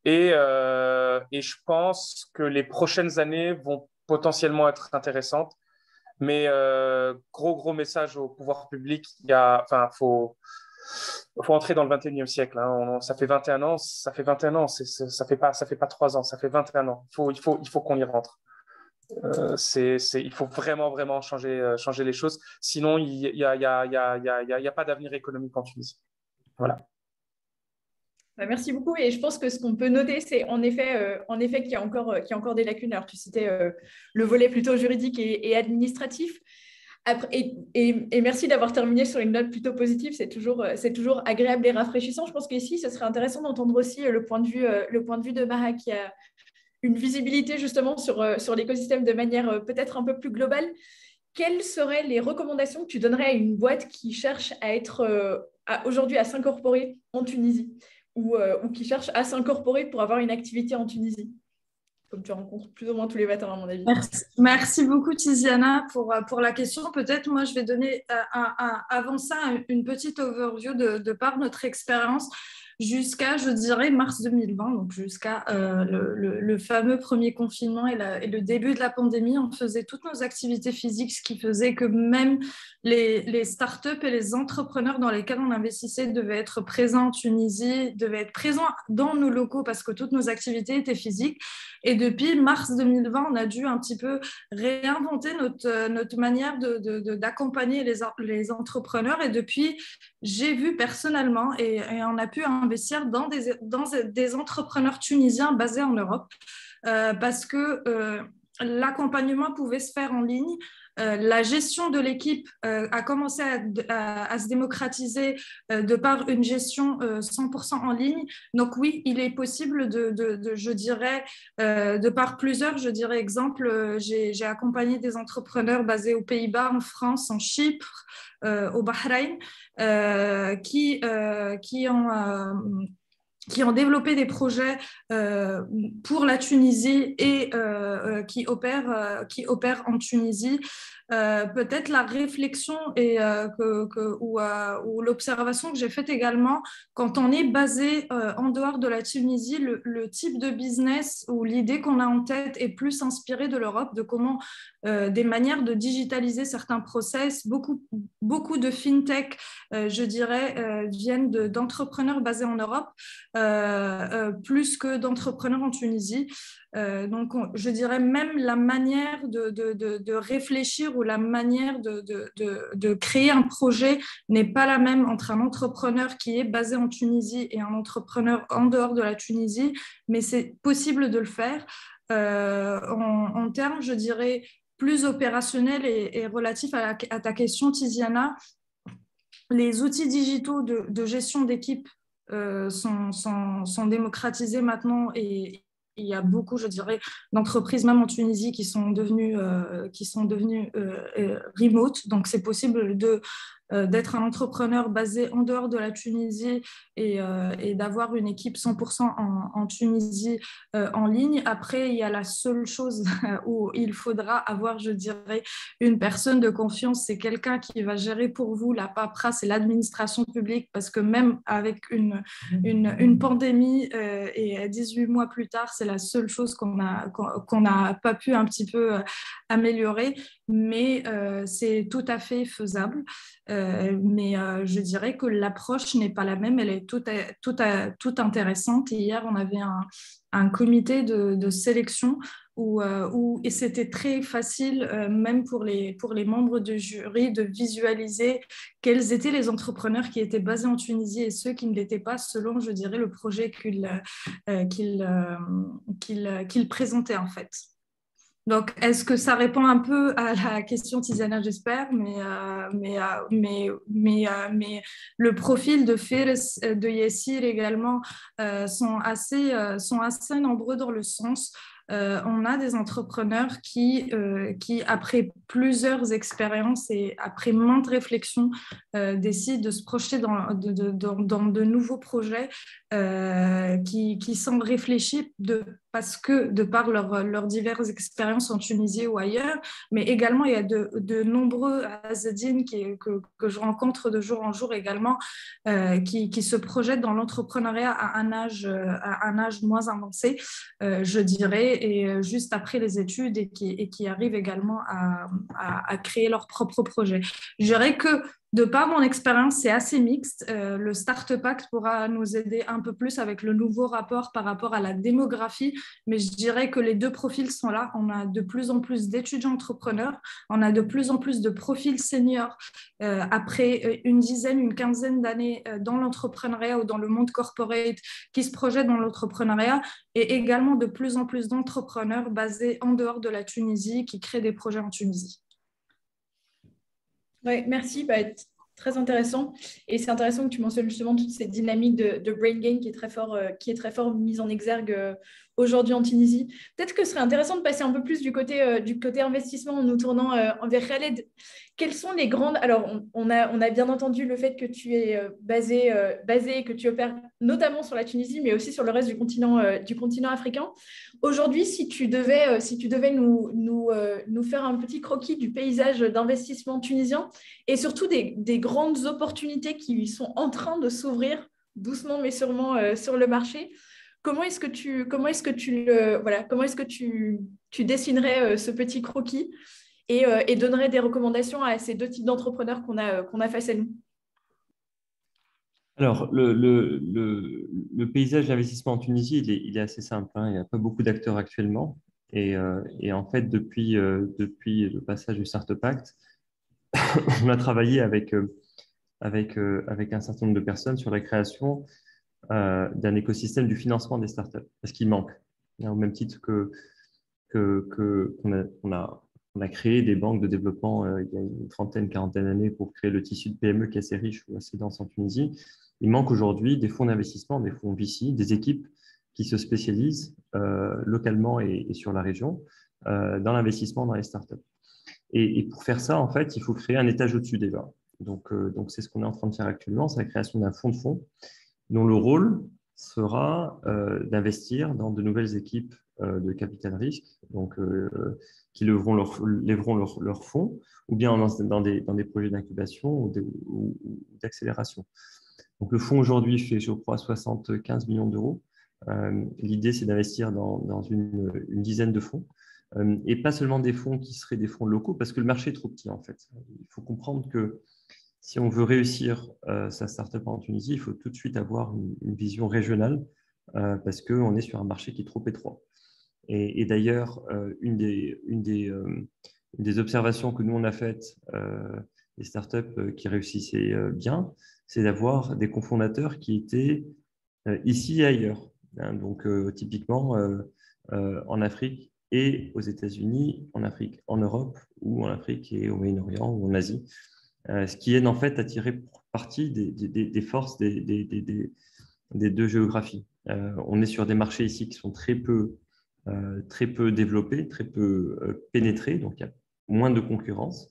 Et je pense que les prochaines années vont potentiellement être intéressantes. Mais gros message au pouvoir public, faut entrer dans le 21e siècle. Hein. Ça fait 21 ans, ça fait pas 3 ans, ça fait 21 ans. Il faut qu'on y rentre. Il faut vraiment changer les choses. Sinon, il y a pas d'avenir économique en Tunisie. Voilà. Merci beaucoup. Et je pense que ce qu'on peut noter, c'est en effet qu'il y a encore des lacunes. Alors, tu citais le volet plutôt juridique et administratif. Après, et merci d'avoir terminé sur une note plutôt positive. C'est toujours agréable et rafraîchissant. Je pense qu'ici, ce serait intéressant d'entendre aussi le point de vue de Maha, qui a une visibilité justement sur l'écosystème de manière peut-être un peu plus globale. Quelles seraient les recommandations que tu donnerais à une boîte qui cherche à être aujourd'hui à s'incorporer en Tunisie ou qui cherche à s'incorporer pour avoir une activité en Tunisie, comme tu rencontres plus ou moins tous les matins, à mon avis? Merci beaucoup, Tiziana, pour la question. Peut-être, moi, je vais donner avant ça une petite overview de par notre expérience jusqu'à, je dirais, mars 2020, donc jusqu'à le fameux premier confinement et le début de la pandémie. On faisait toutes nos activités physiques, ce qui faisait que même les startups et les entrepreneurs dans lesquels on investissait devaient être présents en Tunisie, devaient être présents dans nos locaux parce que toutes nos activités étaient physiques. Et depuis mars 2020, on a dû un petit peu réinventer notre manière d'accompagner les entrepreneurs. Et depuis, j'ai vu personnellement, et on a pu investir dans des entrepreneurs tunisiens basés en Europe parce que l'accompagnement pouvait se faire en ligne. La gestion de l'équipe a commencé à se démocratiser de par une gestion 100% en ligne. Donc oui, il est possible je dirais, de par plusieurs, je dirais exemple, j'ai accompagné des entrepreneurs basés aux Pays-Bas, en France, en Chypre, au Bahreïn, qui ont développé des projets pour la Tunisie et qui opèrent en Tunisie. peut-être la réflexion ou l'observation que j'ai faite également, quand on est basé en dehors de la Tunisie, le type de business ou l'idée qu'on a en tête est plus inspirée de l'Europe, de comment des manières de digitaliser certains process. Beaucoup de fintech, je dirais, viennent d'entrepreneurs basés en Europe, plus que d'entrepreneurs en Tunisie. Donc, je dirais même la manière de réfléchir ou la manière de créer un projet n'est pas la même entre un entrepreneur qui est basé en Tunisie et un entrepreneur en dehors de la Tunisie, mais c'est possible de le faire. En termes, je dirais, plus opérationnels et relatifs à ta question, Tiziana, les outils digitaux de gestion d'équipe sont démocratisés maintenant et il y a beaucoup, je dirais, d'entreprises, même en Tunisie, qui sont devenues remote. Donc, c'est possible d'être un entrepreneur basé en dehors de la Tunisie et d'avoir une équipe 100% en Tunisie en ligne. Après, il y a la seule chose où il faudra avoir, je dirais, une personne de confiance. C'est quelqu'un qui va gérer pour vous la paperasse et l'administration publique, parce que même avec une pandémie et 18 mois plus tard, c'est la seule chose qu'on n'a pas pu un petit peu améliorer, mais c'est tout à fait faisable. Mais je dirais que l'approche n'est pas la même, elle est toute intéressante. Et hier, on avait un comité de sélection et c'était très facile, même pour les membres de jury, de visualiser quels étaient les entrepreneurs qui étaient basés en Tunisie et ceux qui ne l'étaient pas, selon, je dirais, le projet qu'ils présentaient en fait. Donc, est-ce que ça répond un peu à la question, Tiziana, j'espère, mais le profil de Firs, de Yessir également sont assez nombreux dans le sens on a des entrepreneurs qui, après plusieurs expériences et après maintes réflexions, décident de se projeter dans de nouveaux projets qui sont réfléchis parce que de par leurs diverses expériences en Tunisie ou ailleurs, mais également il y a de nombreux Azedines que je rencontre de jour en jour également qui se projettent dans l'entrepreneuriat à un âge moins avancé, je dirais, et juste après les études et qui arrivent également à créer leur propre projet. Je dirais que de par mon expérience, c'est assez mixte. Le Startup Act pourra nous aider un peu plus avec le nouveau rapport par rapport à la démographie, mais je dirais que les deux profils sont là. On a de plus en plus d'étudiants entrepreneurs, on a de plus en plus de profils seniors après une quinzaine d'années dans l'entrepreneuriat ou dans le monde corporate qui se projettent dans l'entrepreneuriat, et également de plus en plus d'entrepreneurs basés en dehors de la Tunisie qui créent des projets en Tunisie. Oui, merci. Très intéressant. Et c'est intéressant que tu mentionnes justement toute cette dynamique de brain gain qui est très fort mise en exergue aujourd'hui en Tunisie. Peut-être que ce serait intéressant de passer un peu plus du côté investissement en nous tournant vers Khaled. Quelles sont les grandes... Alors, on a bien entendu le fait que tu es basé et que tu opères notamment sur la Tunisie, mais aussi sur le reste du continent africain. Aujourd'hui, si tu devais nous faire un petit croquis du paysage d'investissement tunisien et surtout des grandes opportunités qui sont en train de s'ouvrir doucement mais sûrement sur le marché, comment est-ce que tu dessinerais ce petit croquis et donnerais des recommandations à ces deux types d'entrepreneurs qu'on a face à nous? Alors, le paysage d'investissement en Tunisie, il est assez simple, hein. Il n'y a pas beaucoup d'acteurs actuellement. Et en fait, depuis le passage du Startup Act, on a travaillé avec un certain nombre de personnes sur la création d'un écosystème du financement des startups, parce qu'il manque. Au même titre qu'on a créé des banques de développement il y a une quarantaine d'années pour créer le tissu de PME qui est assez riche ou assez dense en Tunisie. Il manque aujourd'hui des fonds d'investissement, des fonds VC, des équipes qui se spécialisent localement et sur la région dans l'investissement dans les startups. Et pour faire ça, en fait, il faut créer un étage au-dessus déjà. Donc c'est ce qu'on est en train de faire actuellement, c'est la création d'un fonds de fonds dont le rôle sera d'investir dans de nouvelles équipes de capital risque, donc qui lèveront leur fonds, ou bien dans des projets d'incubation ou d'accélération. Donc, le fonds aujourd'hui fait, je crois, 75 millions d'euros. L'idée, c'est d'investir dans une dizaine de fonds, et pas seulement des fonds qui seraient des fonds locaux, parce que le marché est trop petit, en fait. Il faut comprendre que si on veut réussir sa start-up en Tunisie, il faut tout de suite avoir une vision régionale, parce qu'on est sur un marché qui est trop étroit. Et d'ailleurs, une des observations que nous, on a faites, des startups qui réussissaient bien, c'est d'avoir des cofondateurs qui étaient ici et ailleurs. Hein. Donc, typiquement, en Afrique et aux États-Unis, en Afrique, en Europe, ou en Afrique et au Moyen-Orient ou en Asie. Ce qui aide en fait à tirer parti des forces des deux géographies. On est sur des marchés ici qui sont très peu développés, très peu pénétrés, donc il y a moins de concurrence,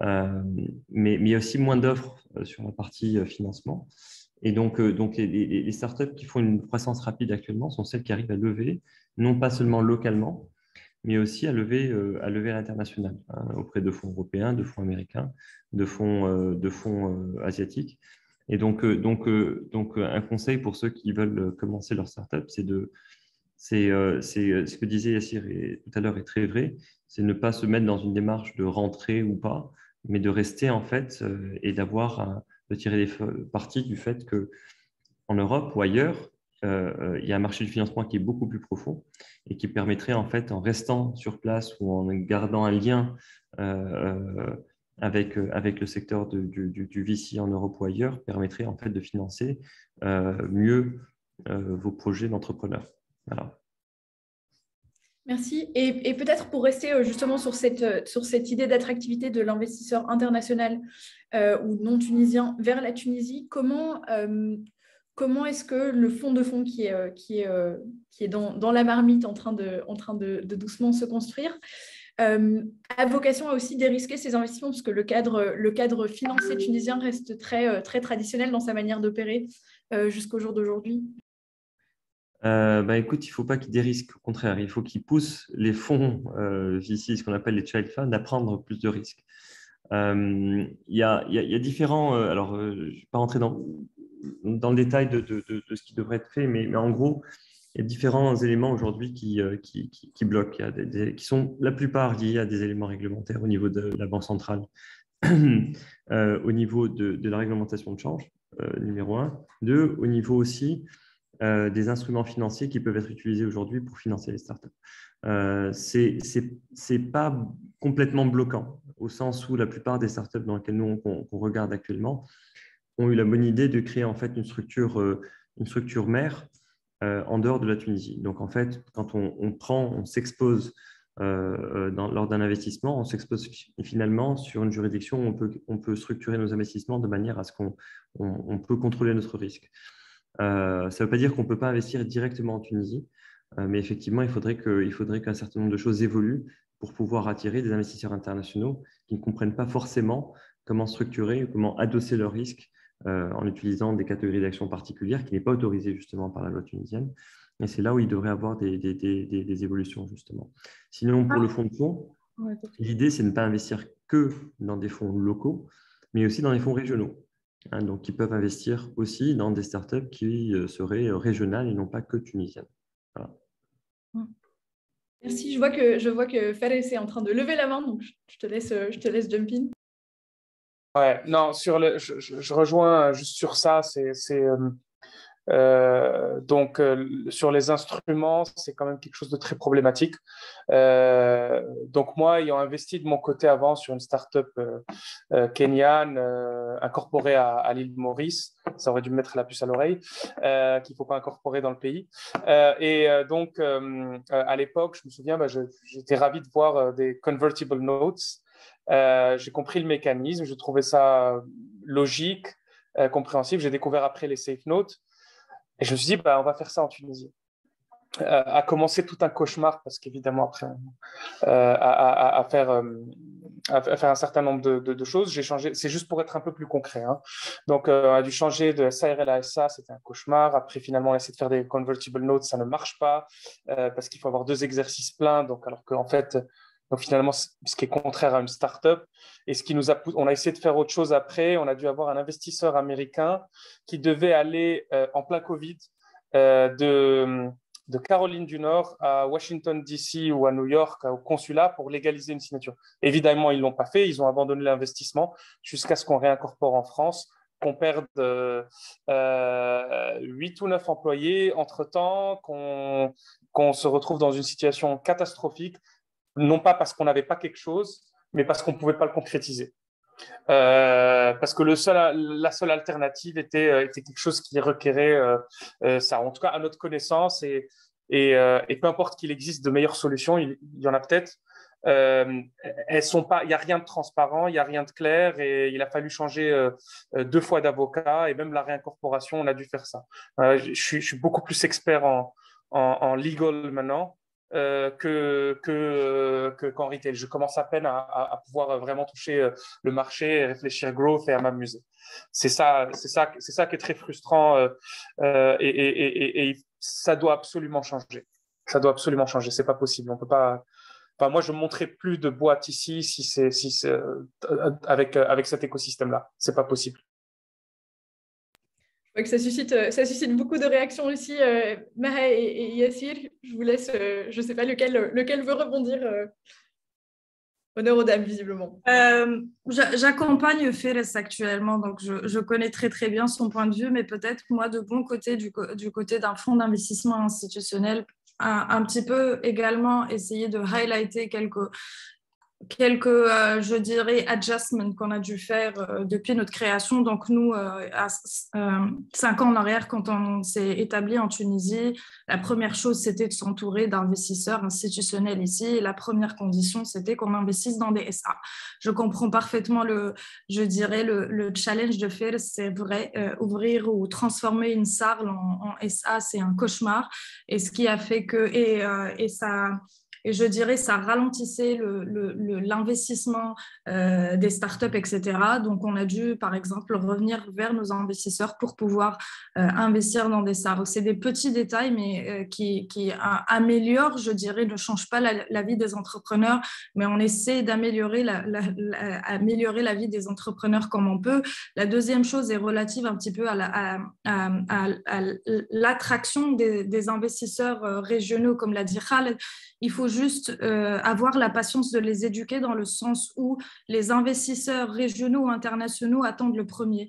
mais il y a aussi moins d'offres sur la partie financement. Et donc les startups qui font une croissance rapide actuellement sont celles qui arrivent à lever, non pas seulement localement, mais aussi à lever à l'international, hein, auprès de fonds européens, de fonds américains, de fonds asiatiques. Et donc, un conseil pour ceux qui veulent commencer leur startup, c'est ce que disait Yassir tout à l'heure est très vrai, c'est ne pas se mettre dans une démarche de rentrer ou pas, mais de rester en fait et de tirer parti du fait qu'en Europe ou ailleurs, il y a un marché du financement qui est beaucoup plus profond et qui permettrait en fait, en restant sur place ou en gardant un lien avec le secteur du VC en Europe ou ailleurs, permettrait en fait de financer mieux vos projets d'entrepreneurs. Voilà. Merci. Et peut-être pour rester justement sur cette idée d'attractivité de l'investisseur international ou non tunisien vers la Tunisie, comment est-ce que le fonds de fonds qui est dans la marmite en train de doucement se construire a vocation à aussi dérisquer ses investissements, parce que le cadre financier tunisien reste très, très traditionnel dans sa manière d'opérer jusqu'au jour d'aujourd'hui? Écoute, il ne faut pas qu'ils dérisquent, au contraire, il faut qu'ils poussent les fonds VC, ce qu'on appelle les child funds, à prendre plus de risques. Il y a différents, alors je ne vais pas rentrer dans le détail de ce qui devrait être fait, mais en gros, il y a différents éléments aujourd'hui qui bloquent, qui sont la plupart liés à des éléments réglementaires au niveau de la Banque centrale, au niveau de la réglementation de change, numéro 1. 2, au niveau aussi des instruments financiers qui peuvent être utilisés aujourd'hui pour financer les startups. C'est pas complètement bloquant, au sens où la plupart des startups dans lesquelles nous on regarde actuellement ont eu la bonne idée de créer en fait une structure mère en dehors de la Tunisie. Donc en fait, quand on s'expose lors d'un investissement, on s'expose finalement sur une juridiction où on peut structurer nos investissements de manière à ce qu'on peut contrôler notre risque. Ça ne veut pas dire qu'on ne peut pas investir directement en Tunisie, mais effectivement, il faudrait qu'un certain nombre de choses évoluent pour pouvoir attirer des investisseurs internationaux qui ne comprennent pas forcément comment structurer, comment adosser leurs risques en utilisant des catégories d'actions particulières qui n'est pas autorisées justement par la loi tunisienne. Et c'est là où il devrait y avoir des évolutions justement. Sinon, pour le fonds de fonds, l'idée, c'est de ne pas investir que dans des fonds locaux, mais aussi dans des fonds régionaux. Hein, donc, qui peuvent investir aussi dans des startups qui seraient régionales et non pas que tunisiennes. Voilà. Merci. Je vois que Fares est en train de lever la main, donc je te laisse jump in. Ouais, non, je rejoins juste sur ça. Donc, sur les instruments, c'est quand même quelque chose de très problématique. Donc, moi, ayant investi de mon côté avant sur une start-up kenyane incorporée à l'île Maurice, ça aurait dû me mettre la puce à l'oreille, qu'il ne faut pas incorporer dans le pays. Donc, à l'époque, je me souviens, j'étais ravi de voir des convertible notes. J'ai compris le mécanisme, je trouvais ça logique, compréhensible. J'ai découvert après les safe notes. Et je me suis dit, on va faire ça en Tunisie. A commencé tout un cauchemar, parce qu'évidemment, après, à faire un certain nombre de choses, j'ai changé. C'est juste pour être un peu plus concret. Hein. Donc, on a dû changer de SARL à SA, c'était un cauchemar. Après, finalement, on a essayé de faire des convertible notes, ça ne marche pas, parce qu'il faut avoir 2 exercices pleins. Donc, alors qu'en fait, Donc finalement, ce qui est contraire à une start-up. Et on a essayé de faire autre chose après. On a dû avoir un investisseur américain qui devait aller en plein Covid de Caroline du Nord à Washington, D.C. ou à New York, au consulat, pour légaliser une signature. Évidemment, ils ne l'ont pas fait. Ils ont abandonné l'investissement jusqu'à ce qu'on réincorpore en France, qu'on perde 8 ou 9 employés entre-temps, qu'on se retrouve dans une situation catastrophique, non pas parce qu'on n'avait pas quelque chose, mais parce qu'on ne pouvait pas le concrétiser. Parce que la seule alternative était quelque chose qui requérait ça, en tout cas à notre connaissance, et peu importe qu'il existe de meilleures solutions, il y en a peut-être. Elles sont pas, il n'y a rien de transparent, il n'y a rien de clair, et il a fallu changer 2 fois d'avocat, et même la réincorporation, on a dû faire ça. Je suis beaucoup plus expert en legal maintenant qu'en retail. Je commence à peine à pouvoir vraiment toucher le marché, réfléchir growth et à m'amuser. C'est ça qui est très frustrant et ça doit absolument changer. Ça doit absolument changer. C'est pas possible. On peut pas. Enfin, moi, je ne montrerai plus de boîtes ici si c'est avec cet écosystème-là. C'est pas possible. Je vois que ça suscite beaucoup de réactions aussi. Maha et Yassir, je vous laisse, je ne sais pas lequel veut rebondir. Honneur aux dames, visiblement. J'accompagne Feres actuellement, donc je connais très très bien son point de vue, mais peut-être moi de bon côté, du côté d'un fonds d'investissement institutionnel, un petit peu également essayer de highlighter quelques je dirais, adjustments qu'on a dû faire depuis notre création. Donc, nous, 5 ans en arrière, quand on s'est établi en Tunisie, la première chose, c'était de s'entourer d'investisseurs institutionnels ici. Et la première condition, c'était qu'on investisse dans des SA. Je comprends parfaitement le challenge de faire, c'est vrai, ouvrir ou transformer une SARL en SA, c'est un cauchemar. Et ce qui a fait que, et je dirais ça ralentissait l'investissement des startups, etc. Donc, on a dû, par exemple, revenir vers nos investisseurs pour pouvoir investir dans des SARL. C'est des petits détails, mais qui améliorent, je dirais, ne changent pas la vie des entrepreneurs, mais on essaie d'améliorer améliorer la vie des entrepreneurs comme on peut. La deuxième chose est relative un petit peu à l'attraction des investisseurs régionaux, comme l'a dit Khaled. Il faut juste avoir la patience de les éduquer dans le sens où les investisseurs régionaux ou internationaux attendent le premier.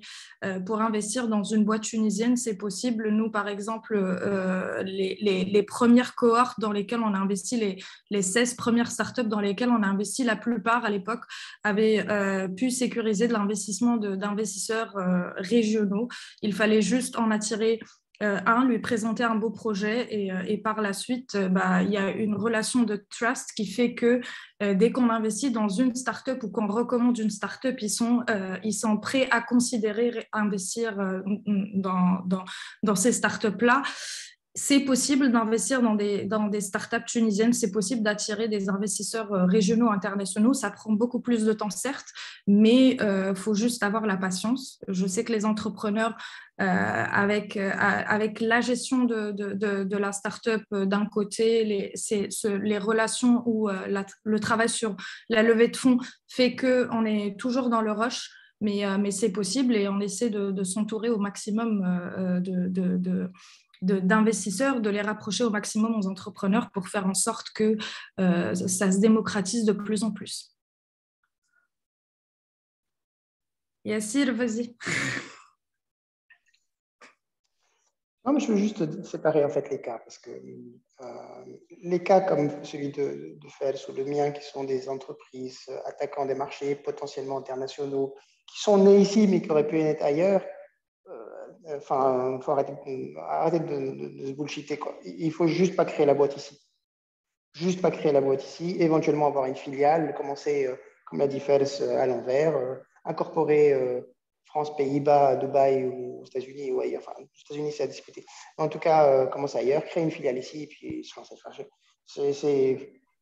Pour investir dans une boîte tunisienne, c'est possible. Nous, par exemple, les premières cohortes dans lesquelles on a investi, les 16 premières startups dans lesquelles on a investi, la plupart à l'époque avaient pu sécuriser de l'investissement d'investisseurs régionaux. Il fallait juste en attirer lui présenter un beau projet et par la suite, il y a une relation de trust qui fait que dès qu'on investit dans une start-up ou qu'on recommande une start-up, ils sont prêts à considérer investir dans ces start-up-là. C'est possible d'investir dans des startups tunisiennes, c'est possible d'attirer des investisseurs régionaux, internationaux. Ça prend beaucoup plus de temps, certes, mais il faut juste avoir la patience. Je sais que les entrepreneurs, avec la gestion de la startup d'un côté, les relations ou le travail sur la levée de fonds fait qu'on est toujours dans le rush. Mais c'est possible et on essaie de s'entourer au maximum d'investisseurs, de les rapprocher au maximum aux entrepreneurs pour faire en sorte que ça se démocratise de plus en plus. Yassir, vas-y. Non, mais je veux juste séparer en fait les cas, parce que les cas comme celui de Fels ou le mien, qui sont des entreprises attaquant des marchés potentiellement internationaux, qui sont nés ici mais qui auraient pu être ailleurs, il faut arrêter de se bullshiter, quoi. Il faut juste pas créer la boîte ici. Juste pas créer la boîte ici, éventuellement avoir une filiale, commencer, comme l'a dit Fels, à l'envers, incorporer France, Pays-Bas, Dubaï ou aux États-Unis ou ailleurs. Enfin, aux États-Unis, c'est à discuter. En tout cas, commencer ailleurs, créer une filiale ici et puis se lancer.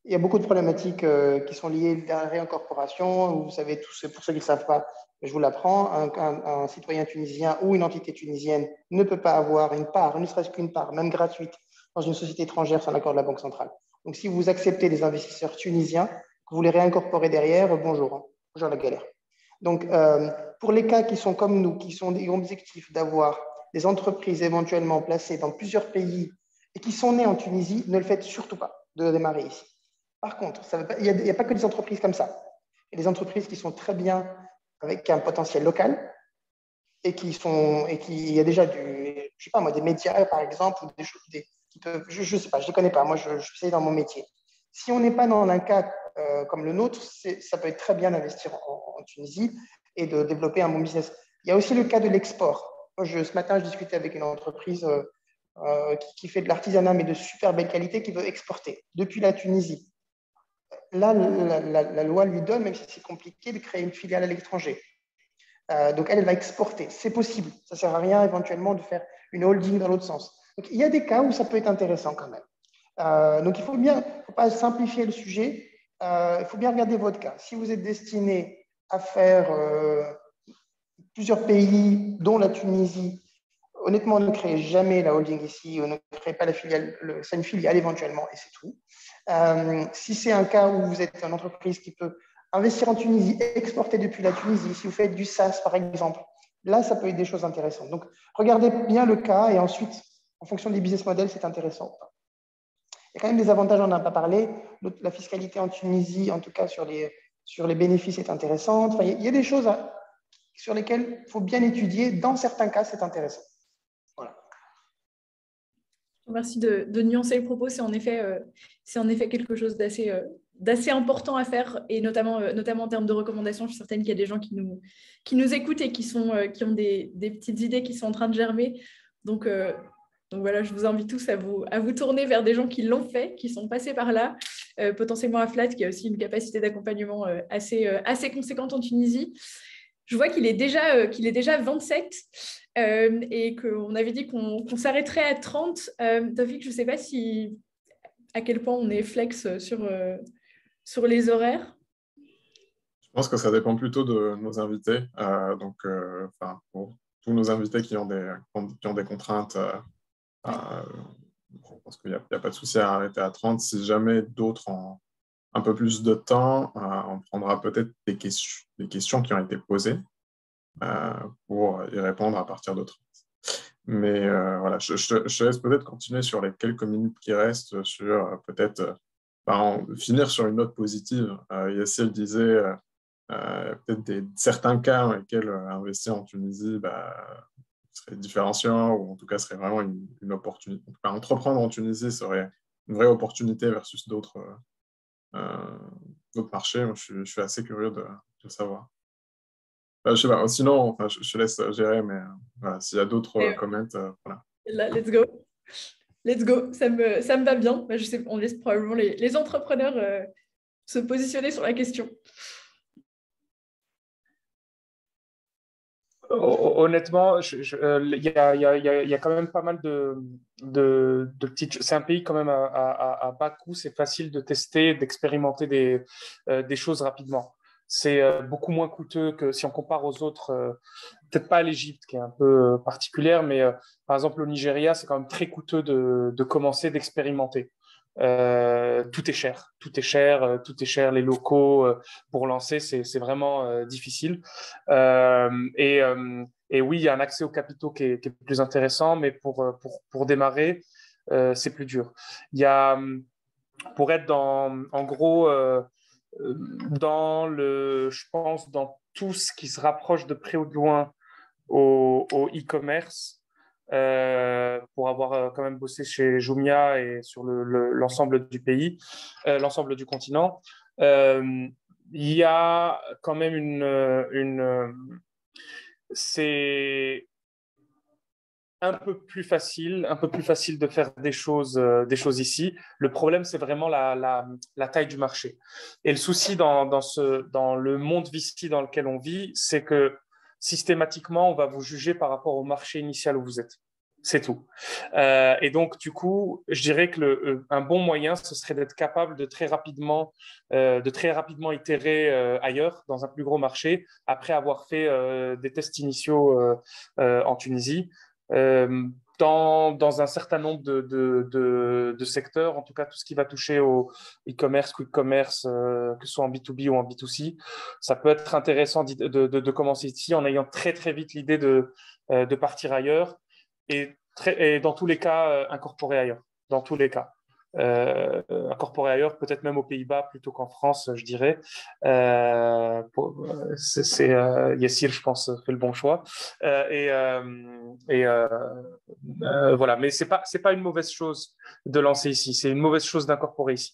Il y a beaucoup de problématiques qui sont liées à la réincorporation. Vous savez, pour ceux qui ne savent pas, je vous l'apprends, un citoyen tunisien ou une entité tunisienne ne peut pas avoir une part, ne serait-ce qu'une part, même gratuite, dans une société étrangère sans l'accord de la Banque centrale. Donc, si vous acceptez des investisseurs tunisiens, Vous voulez réincorporer derrière, bonjour, hein, bonjour la galère. Donc, pour les cas qui sont comme nous, qui sont des objectifs d'avoir des entreprises éventuellement placées dans plusieurs pays et qui sont nées en Tunisie, ne le faites surtout pas de démarrer ici. Par contre, il n'y a pas que des entreprises comme ça. Il y a des entreprises qui sont très bien avec un potentiel local et il y a déjà je sais pas moi, des médias par exemple, ou des choses qui peuvent, je sais pas, je les connais pas. Moi, je suis dans mon métier. Si on n'est pas dans un cas comme le nôtre, ça peut être très bien d'investir en Tunisie et de développer un bon business. Il y a aussi le cas de l'export. Ce matin, je discutais avec une entreprise qui fait de l'artisanat, mais de super belle qualité, qui veut exporter depuis la Tunisie. Là, la loi lui donne, même si c'est compliqué, de créer une filiale à l'étranger. Donc, elle va exporter. C'est possible. Ça ne sert à rien, éventuellement, de faire une holding dans l'autre sens. Donc, il y a des cas où ça peut être intéressant quand même. Donc, il ne faut pas simplifier le sujet. Il faut bien regarder votre cas. Si vous êtes destiné à faire plusieurs pays, dont la Tunisie, honnêtement, ne créez jamais la holding ici, ne créez pas la filiale, c'est une filiale éventuellement, et c'est tout. Si c'est un cas où vous êtes une entreprise qui peut investir en Tunisie, exporter depuis la Tunisie, si vous faites du SaaS par exemple, là, ça peut être des choses intéressantes. Donc, regardez bien le cas et ensuite, en fonction des business models, c'est intéressant. Il y a quand même des avantages, on n'en a pas parlé. La fiscalité en Tunisie, en tout cas sur les bénéfices, est intéressante. Enfin, il y a des choses sur lesquelles il faut bien étudier. Dans certains cas, c'est intéressant. Voilà. Merci de nuancer le propos. C'est en effet quelque chose d'assez important à faire, et notamment en termes de recommandations. Je suis certaine qu'il y a des gens qui nous écoutent et qui ont des petites idées qui sont en train de germer. Donc voilà, je vous invite tous à vous tourner vers des gens qui l'ont fait, qui sont passés par là, potentiellement à Flat, qui a aussi une capacité d'accompagnement assez conséquente en Tunisie. Je vois qu'il est déjà 27 et qu'on avait dit qu'on s'arrêterait à 30. Taufik, je ne sais pas à quel point on est flex sur les horaires. Je pense que ça dépend plutôt de nos invités. Pour tous nos invités qui ont des contraintes, je pense qu'il n'y a pas de souci à arrêter à 30. Si jamais d'autres ont un peu plus de temps, on prendra peut-être des questions qui ont été posées pour y répondre à partir de 30. Mais voilà, je te laisse peut-être continuer sur les quelques minutes qui restent sur peut-être finir sur une note positive. Yassir disait peut-être certains cas dans lesquels investir en Tunisie serait différenciant, ou en tout cas serait vraiment une opportunité. En tout cas, entreprendre en Tunisie serait une vraie opportunité versus d'autres marchés. Moi, je suis assez curieux de savoir. Je sais pas, sinon, je laisse gérer, mais voilà, s'il y a d'autres comments, voilà. Là, let's go, ça me va bien. Je sais, on laisse probablement les entrepreneurs se positionner sur la question. Honnêtement, il y a quand même pas mal de petites. C'est un pays quand même à bas coût. C'est facile de tester, d'expérimenter des choses rapidement. C'est beaucoup moins coûteux que si on compare aux autres. Peut-être pas à l'Égypte, qui est un peu particulière, mais par exemple au Nigeria, c'est quand même très coûteux de commencer, d'expérimenter. Tout est cher, tout est cher. Les locaux pour lancer, c'est vraiment difficile. Et oui, il y a un accès aux capitaux qui est plus intéressant, mais pour démarrer, c'est plus dur. Il y a, pour être en gros, je pense, dans tout ce qui se rapproche de près ou de loin au e-commerce, pour avoir quand même bossé chez Jumia et sur l'ensemble du pays, l'ensemble du continent, il y a quand même c'est un peu plus facile de faire des choses ici. Le problème, c'est vraiment la taille du marché. Et le souci dans le monde VC dans lequel on vit, c'est que systématiquement, on va vous juger par rapport au marché initial où vous êtes. C'est tout. Et donc, du coup, je dirais que un bon moyen, ce serait d'être capable de très rapidement itérer ailleurs, dans un plus gros marché, après avoir fait des tests initiaux en Tunisie. dans un certain nombre de secteurs, en tout cas tout ce qui va toucher au e-commerce, quick commerce, que ce soit en B2B ou en B2C. Ça peut être intéressant de commencer ici en ayant très très vite l'idée de partir ailleurs et dans tous les cas incorporer ailleurs, dans tous les cas. Incorporer ailleurs, peut-être même aux Pays-Bas plutôt qu'en France, je dirais. Yassir, je pense, fait le bon choix. Voilà, mais c'est pas une mauvaise chose de lancer ici, c'est une mauvaise chose d'incorporer ici.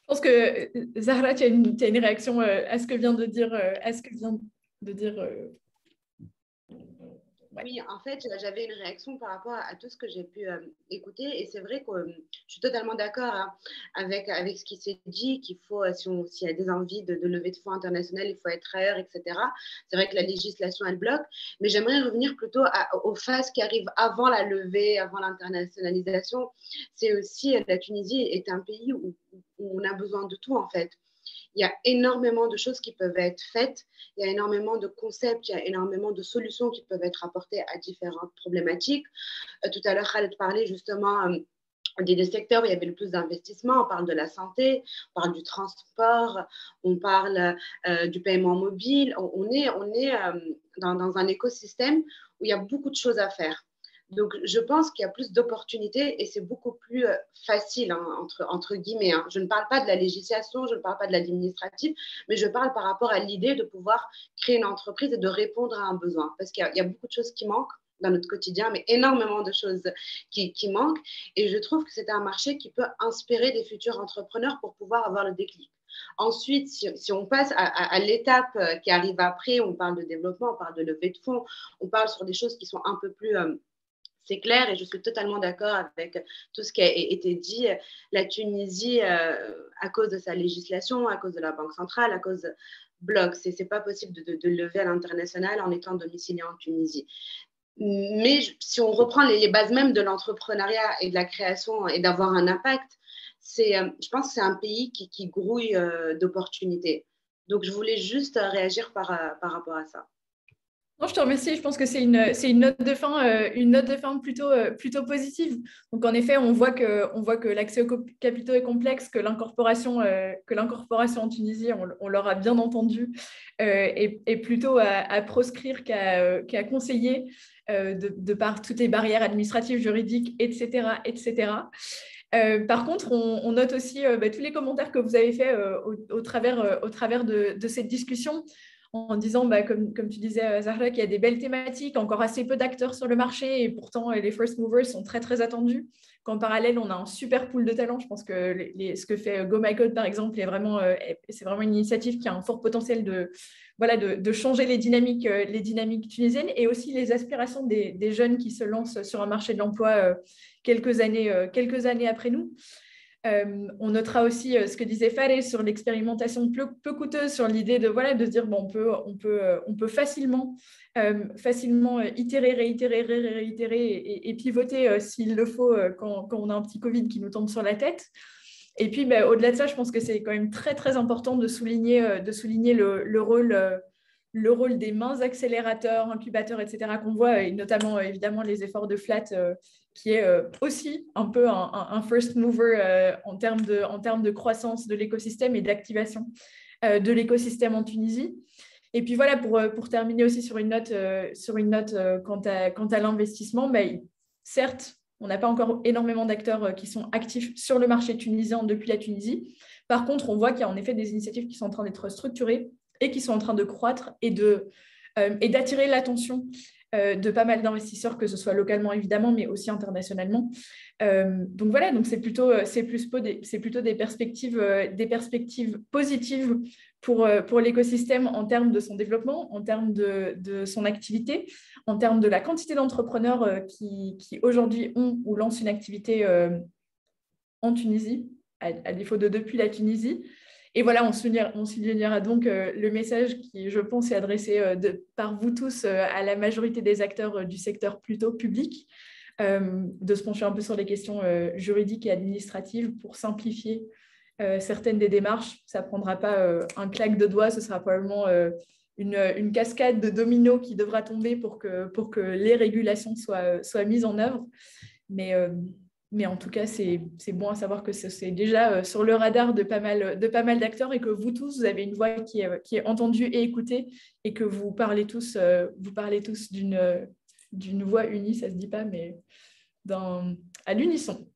Je pense que Zahra, tu as une réaction à ce que vient de dire, Oui, en fait, j'avais une réaction par rapport à tout ce que j'ai pu écouter. Et c'est vrai que je suis totalement d'accord avec ce qui s'est dit, qu'il faut, s'il y a des envies de levée de fonds internationales, il faut être ailleurs, etc. C'est vrai que la législation, elle bloque. Mais j'aimerais revenir plutôt aux phases qui arrivent avant la levée, avant l'internationalisation. C'est aussi, la Tunisie est un pays où on a besoin de tout, en fait. Il y a énormément de choses qui peuvent être faites, il y a énormément de concepts, il y a énormément de solutions qui peuvent être apportées à différentes problématiques. Tout à l'heure, Khaled parlait justement des secteurs où il y avait le plus d'investissement. On parle de la santé, on parle du transport, on parle du paiement mobile. On est dans un écosystème où il y a beaucoup de choses à faire. Donc, je pense qu'il y a plus d'opportunités et c'est beaucoup plus facile, hein, entre guillemets. Hein. Je ne parle pas de la législation, je ne parle pas de l'administratif, mais je parle par rapport à l'idée de pouvoir créer une entreprise et de répondre à un besoin. Parce qu'il y a beaucoup de choses qui manquent dans notre quotidien, mais énormément de choses qui manquent. Et je trouve que c'est un marché qui peut inspirer des futurs entrepreneurs pour pouvoir avoir le déclic. Ensuite, si on passe à l'étape qui arrive après, on parle de développement, on parle de levée de fonds, on parle sur des choses qui sont un peu plus... c'est clair et je suis totalement d'accord avec tout ce qui a été dit. La Tunisie, à cause de sa législation, à cause de la Banque centrale, à cause de blocs, c'est pas possible de lever à l'international en étant domicilié en Tunisie. Mais si on reprend les bases même de l'entrepreneuriat et de la création et d'avoir un impact, je pense que c'est un pays qui grouille d'opportunités. Donc, je voulais juste réagir par rapport à ça. Non, je te remercie. Je pense que c'est une note de fin plutôt positive. Donc, en effet, on voit que l'accès aux capitaux est complexe, que l'incorporation en Tunisie, on l'aura bien entendu, est plutôt à proscrire qu'à conseiller de par toutes les barrières administratives, juridiques, etc., etc. Par contre, on note aussi tous les commentaires que vous avez faits au travers de cette discussion, en disant, comme tu disais, Zahra, qu'il y a des belles thématiques, encore assez peu d'acteurs sur le marché, et pourtant les first movers sont très, très attendus. Qu'en parallèle, on a un super pool de talents. Je pense que ce que fait Go My Code, par exemple, c'est vraiment une initiative qui a un fort potentiel de changer les dynamiques tunisiennes et aussi les aspirations des jeunes qui se lancent sur un marché de l'emploi quelques années après nous. On notera aussi ce que disait Fares sur l'expérimentation peu coûteuse, sur l'idée de se dire on peut facilement itérer, réitérer et pivoter s'il le faut quand on a un petit Covid qui nous tombe sur la tête. Et puis au-delà de ça, je pense que c'est quand même très très important de souligner le rôle des mains accélérateurs, incubateurs, etc. qu'on voit, et notamment évidemment les efforts de Flat qui est aussi un peu un first mover en termes de croissance de l'écosystème et d'activation de l'écosystème en Tunisie. Et puis voilà, pour terminer aussi sur une note quant à l'investissement, certes, on n'a pas encore énormément d'acteurs qui sont actifs sur le marché tunisien depuis la Tunisie. Par contre, on voit qu'il y a en effet des initiatives qui sont en train d'être structurées et qui sont en train de croître et d'attirer l'attention de pas mal d'investisseurs, que ce soit localement évidemment, mais aussi internationalement. Donc voilà, donc c'est plutôt des perspectives positives pour l'écosystème en termes de son développement, en termes de son activité, en termes de la quantité d'entrepreneurs qui aujourd'hui ont ou lancent une activité en Tunisie, à défaut de depuis la Tunisie. Et voilà, on soulignera donc le message qui, je pense, est adressé par vous tous à la majorité des acteurs du secteur plutôt public, de se pencher un peu sur les questions juridiques et administratives pour simplifier certaines des démarches. Ça ne prendra pas un claque de doigts, ce sera probablement une cascade de dominos qui devra tomber pour que les régulations soient mises en œuvre. Mais en tout cas, c'est bon à savoir que c'est déjà sur le radar de pas mal d'acteurs et que vous tous, vous avez une voix qui est entendue et écoutée et que vous parlez tous d'une voix unie, ça ne se dit pas, mais à l'unisson.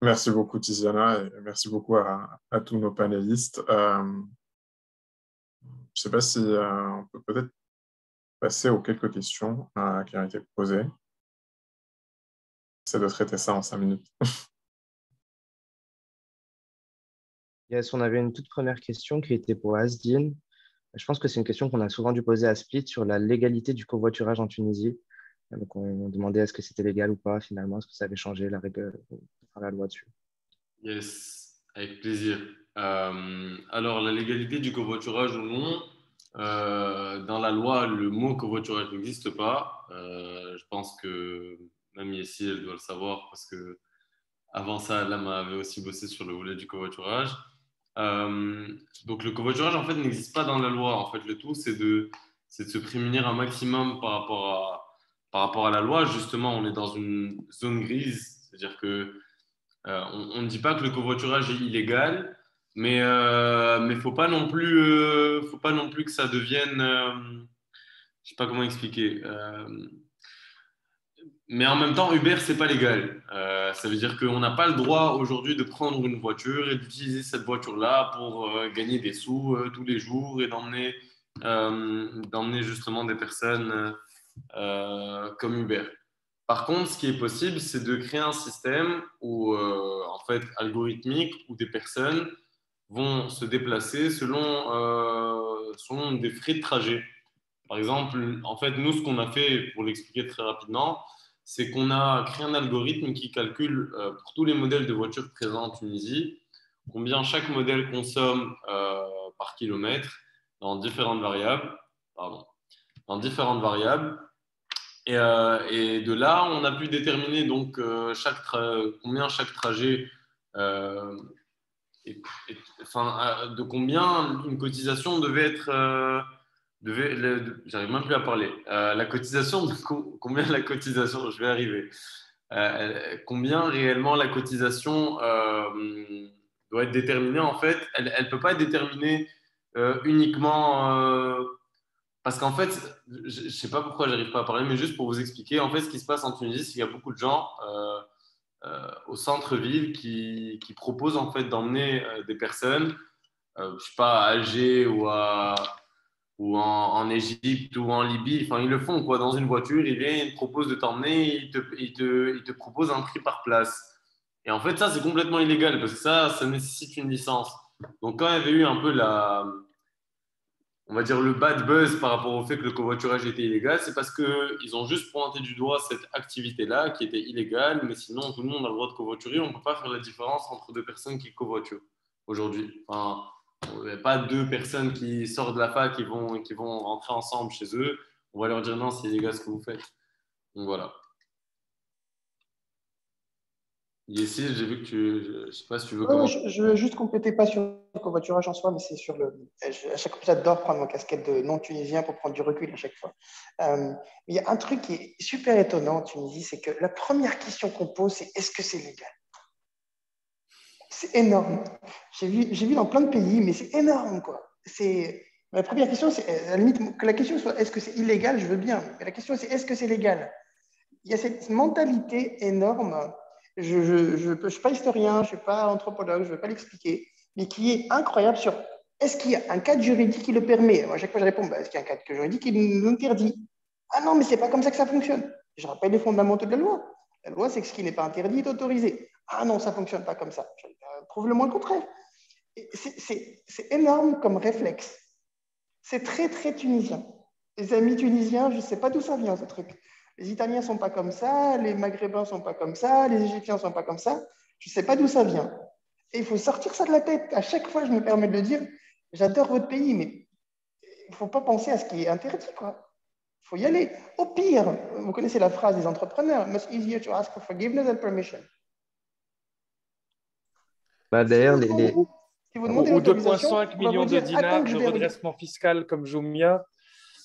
Merci beaucoup, Tiziana, et merci beaucoup à tous nos panélistes. Je ne sais pas si on peut peut-être passer aux quelques questions qui ont été posées. J'essaie de traiter ça en 5 minutes. Yes, on avait une toute première question qui était pour Asdin. Je pense que c'est une question qu'on a souvent dû poser à Split sur la légalité du covoiturage en Tunisie. Donc, on demandait est-ce que c'était légal ou pas finalement, est-ce que ça avait changé la loi dessus. Yes, avec plaisir. Alors, la légalité du covoiturage ou non, dans la loi, le mot covoiturage n'existe pas. Je pense que même ici, elle doit le savoir parce que avant ça, Lam avait aussi bossé sur le volet du covoiturage. Donc, le covoiturage, en fait, n'existe pas dans la loi. En fait, le tout, c'est de se prémunir un maximum par rapport à la loi. Justement, on est dans une zone grise, c'est-à-dire que on ne dit pas que le covoiturage est illégal, mais faut pas non plus que ça devienne, je sais pas comment expliquer. Mais en même temps, Uber, c'est pas légal. Ça veut dire qu'on n'a pas le droit aujourd'hui de prendre une voiture et d'utiliser cette voiture-là pour gagner des sous tous les jours et d'emmener justement des personnes comme Uber. Par contre, ce qui est possible, c'est de créer un système où, en fait, algorithmique, où des personnes vont se déplacer selon des frais de trajet. Par exemple, en fait, nous, ce qu'on a fait, pour l'expliquer très rapidement, c'est qu'on a créé un algorithme qui calcule pour tous les modèles de voitures présents en Tunisie, combien chaque modèle consomme par kilomètre dans différentes variables. Et de là, on a pu déterminer donc combien chaque trajet, de combien une cotisation devait être. J'arrive même plus à parler. Combien la cotisation, je vais arriver. Combien réellement la cotisation doit être déterminée en fait. Elle ne peut pas être déterminée uniquement. Parce qu'en fait, je ne sais pas pourquoi je n'arrive pas à parler, mais juste pour vous expliquer, en fait, ce qui se passe en Tunisie, c'est qu'il y a beaucoup de gens au centre-ville qui proposent en fait d'emmener des personnes, je ne sais pas, à Alger ou en Égypte ou en Libye. Enfin, ils le font quoi, dans une voiture, ils viennent, ils te proposent de t'emmener, ils te proposent un prix par place. Et en fait, ça, c'est complètement illégal parce que ça nécessite une licence. Donc, quand il y avait eu un peu on va dire le bad buzz par rapport au fait que le covoiturage était illégal, c'est parce qu'ils ont juste pointé du doigt cette activité-là qui était illégale, mais sinon tout le monde a le droit de covoiturer. On ne peut pas faire la différence entre deux personnes qui covoiturent aujourd'hui. Enfin, il n'y a pas deux personnes qui sortent de la fac qui vont rentrer ensemble chez eux. On va leur dire non, c'est illégal ce que vous faites. Donc voilà. Ici, j'ai vu que je ne sais pas si tu veux commencer. Je veux juste compléter, pas sur le covoiturage en soi, mais c'est sur à chaque fois, j'adore prendre ma casquette de non-tunisien pour prendre du recul à chaque fois. Il y a un truc qui est super étonnant en Tunisie, c'est que la première question qu'on pose, c'est est-ce que c'est légal? C'est énorme. J'ai vu dans plein de pays, mais c'est énorme, quoi. La première question, c'est à la limite que la question soit est-ce que c'est illégal, je veux bien. Mais la question, c'est est-ce que c'est légal? Il y a cette mentalité énorme. Je ne suis pas historien, je ne suis pas anthropologue, je ne veux pas l'expliquer, mais qui est incroyable sur est-ce qu'il y a un cadre juridique qui le permet? À chaque fois, je réponds est-ce qu'il y a un cadre juridique qui nous interdit? Ah non, mais ce n'est pas comme ça que ça fonctionne. Je rappelle les fondamentaux de la loi. La loi, c'est que ce qui n'est pas interdit est autorisé. Ah non, ça ne fonctionne pas comme ça. Prouve-le-moi le contraire. C'est énorme comme réflexe. C'est très, très tunisien. Les amis tunisiens, je ne sais pas d'où ça vient, ce truc. Les Italiens ne sont pas comme ça, les Maghrébins ne sont pas comme ça, les Égyptiens ne sont pas comme ça. Je ne sais pas d'où ça vient. Et il faut sortir ça de la tête. À chaque fois, je me permets de le dire, j'adore votre pays, mais il ne faut pas penser à ce qui est interdit, quoi. Il faut y aller. Au pire, vous connaissez la phrase des entrepreneurs, much easier to ask for forgiveness than permission. D'ailleurs, Si vous demandez Ou l'autorisation, 2,5 on va millions vous de dire, attends dinars que je de vérifie. redressement fiscal comme Jumia,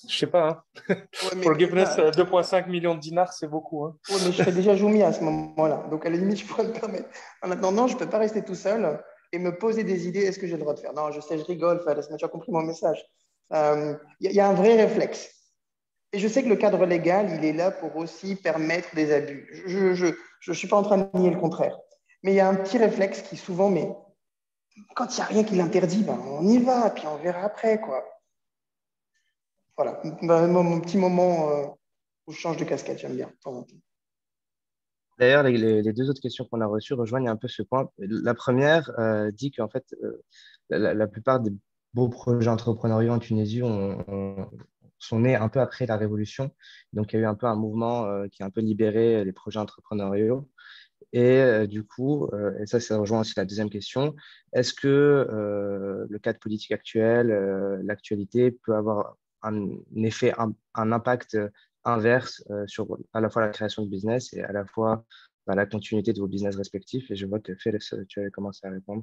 je sais pas. Hein. Ouais, mais, Forgiveness, 2,5 millions de dinars, c'est beaucoup. Hein. ouais, mais je serais déjà Jumia à ce moment-là. Donc, à la limite, je pourrais me permettre. En attendant, je ne peux pas rester tout seul et me poser des idées. Est-ce que j'ai le droit de faire? Non, je sais, je rigole, Fadès, mais tu as compris mon message. Il y a un vrai réflexe. Et je sais que le cadre légal, il est là pour aussi permettre des abus. Je suis pas en train de nier le contraire. Mais il y a un petit réflexe qui souvent, mais quand il n'y a rien qui l'interdit, ben, on y va, puis on verra après, quoi. Voilà, mon petit moment où je change de casquette, j'aime bien. De temps en temps. D'ailleurs, les deux autres questions qu'on a reçues rejoignent un peu ce point. La première dit qu'en fait, la plupart des beaux projets entrepreneuriaux en Tunisie sont nés un peu après la Révolution. Donc, il y a eu un peu un mouvement qui a un peu libéré les projets entrepreneuriaux. Et du coup, et ça rejoint aussi la deuxième question, est-ce que le cadre politique actuel, l'actualité peut avoir un effet, un impact inverse sur à la fois la création de business et à la fois la continuité de vos business respectifs? Et je vois que Félix, tu avais commencé à répondre.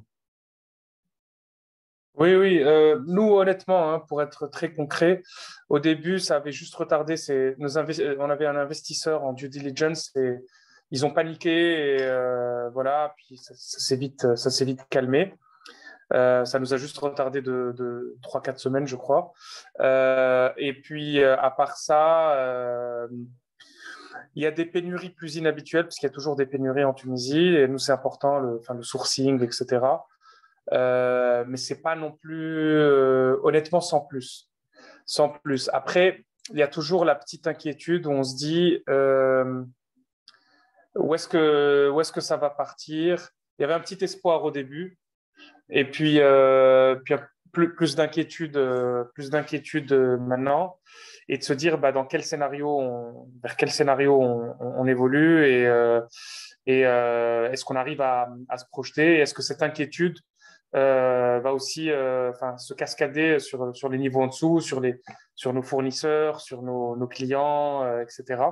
Oui, oui. Nous, honnêtement, hein, pour être très concret, au début, ça avait juste retardé. On avait un investisseur en due diligence et ils ont paniqué et voilà. Puis ça s'est vite calmé. Ça nous a juste retardé de 3-4 semaines, je crois. Et puis, à part ça, il y a des pénuries plus inhabituelles, parce qu'il y a toujours des pénuries en Tunisie. Et nous, c'est important, le sourcing, etc. Mais c'est pas non plus, honnêtement, sans plus. Sans plus. Après, il y a toujours la petite inquiétude où on se dit où est-ce que ça va partir. Il y avait un petit espoir au début, et puis plus d'inquiétude maintenant, et de se dire dans vers quel scénario on évolue, et est-ce qu'on arrive à se projeter, et est-ce que cette inquiétude va aussi se cascader sur les niveaux en dessous, sur nos fournisseurs, sur nos clients, etc.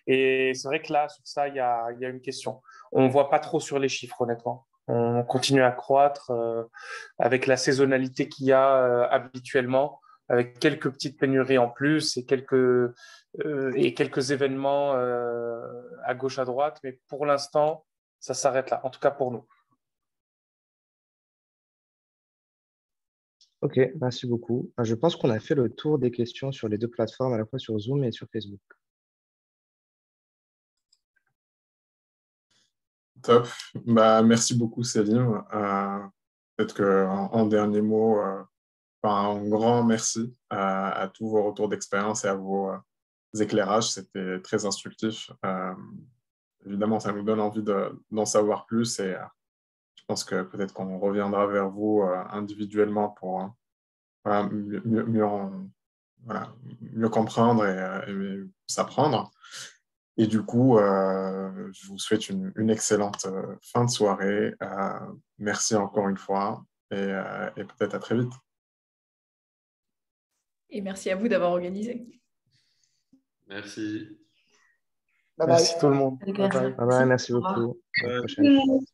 Et c'est vrai que là, sur ça, il y a une question. On ne voit pas trop sur les chiffres, honnêtement. On continue à croître avec la saisonnalité qu'il y a habituellement, avec quelques petites pénuries en plus et quelques événements à gauche, à droite. Mais pour l'instant, ça s'arrête là, en tout cas pour nous. Ok, merci beaucoup. Je pense qu'on a fait le tour des questions sur les deux plateformes, à la fois sur Zoom et sur Facebook. Top. Merci beaucoup, Céline. Peut-être qu'en dernier mot, un grand merci à tous vos retours d'expérience et à vos éclairages. C'était très instructif. Évidemment, ça nous donne envie d'en savoir plus et je pense que peut-être qu'on reviendra vers vous individuellement pour mieux comprendre et s'apprendre. Et du coup, je vous souhaite une excellente fin de soirée. Merci encore une fois et peut-être à très vite. Et merci à vous d'avoir organisé. Merci. Bye bye. Merci tout le monde. Bye bye. Merci beaucoup. À la prochaine.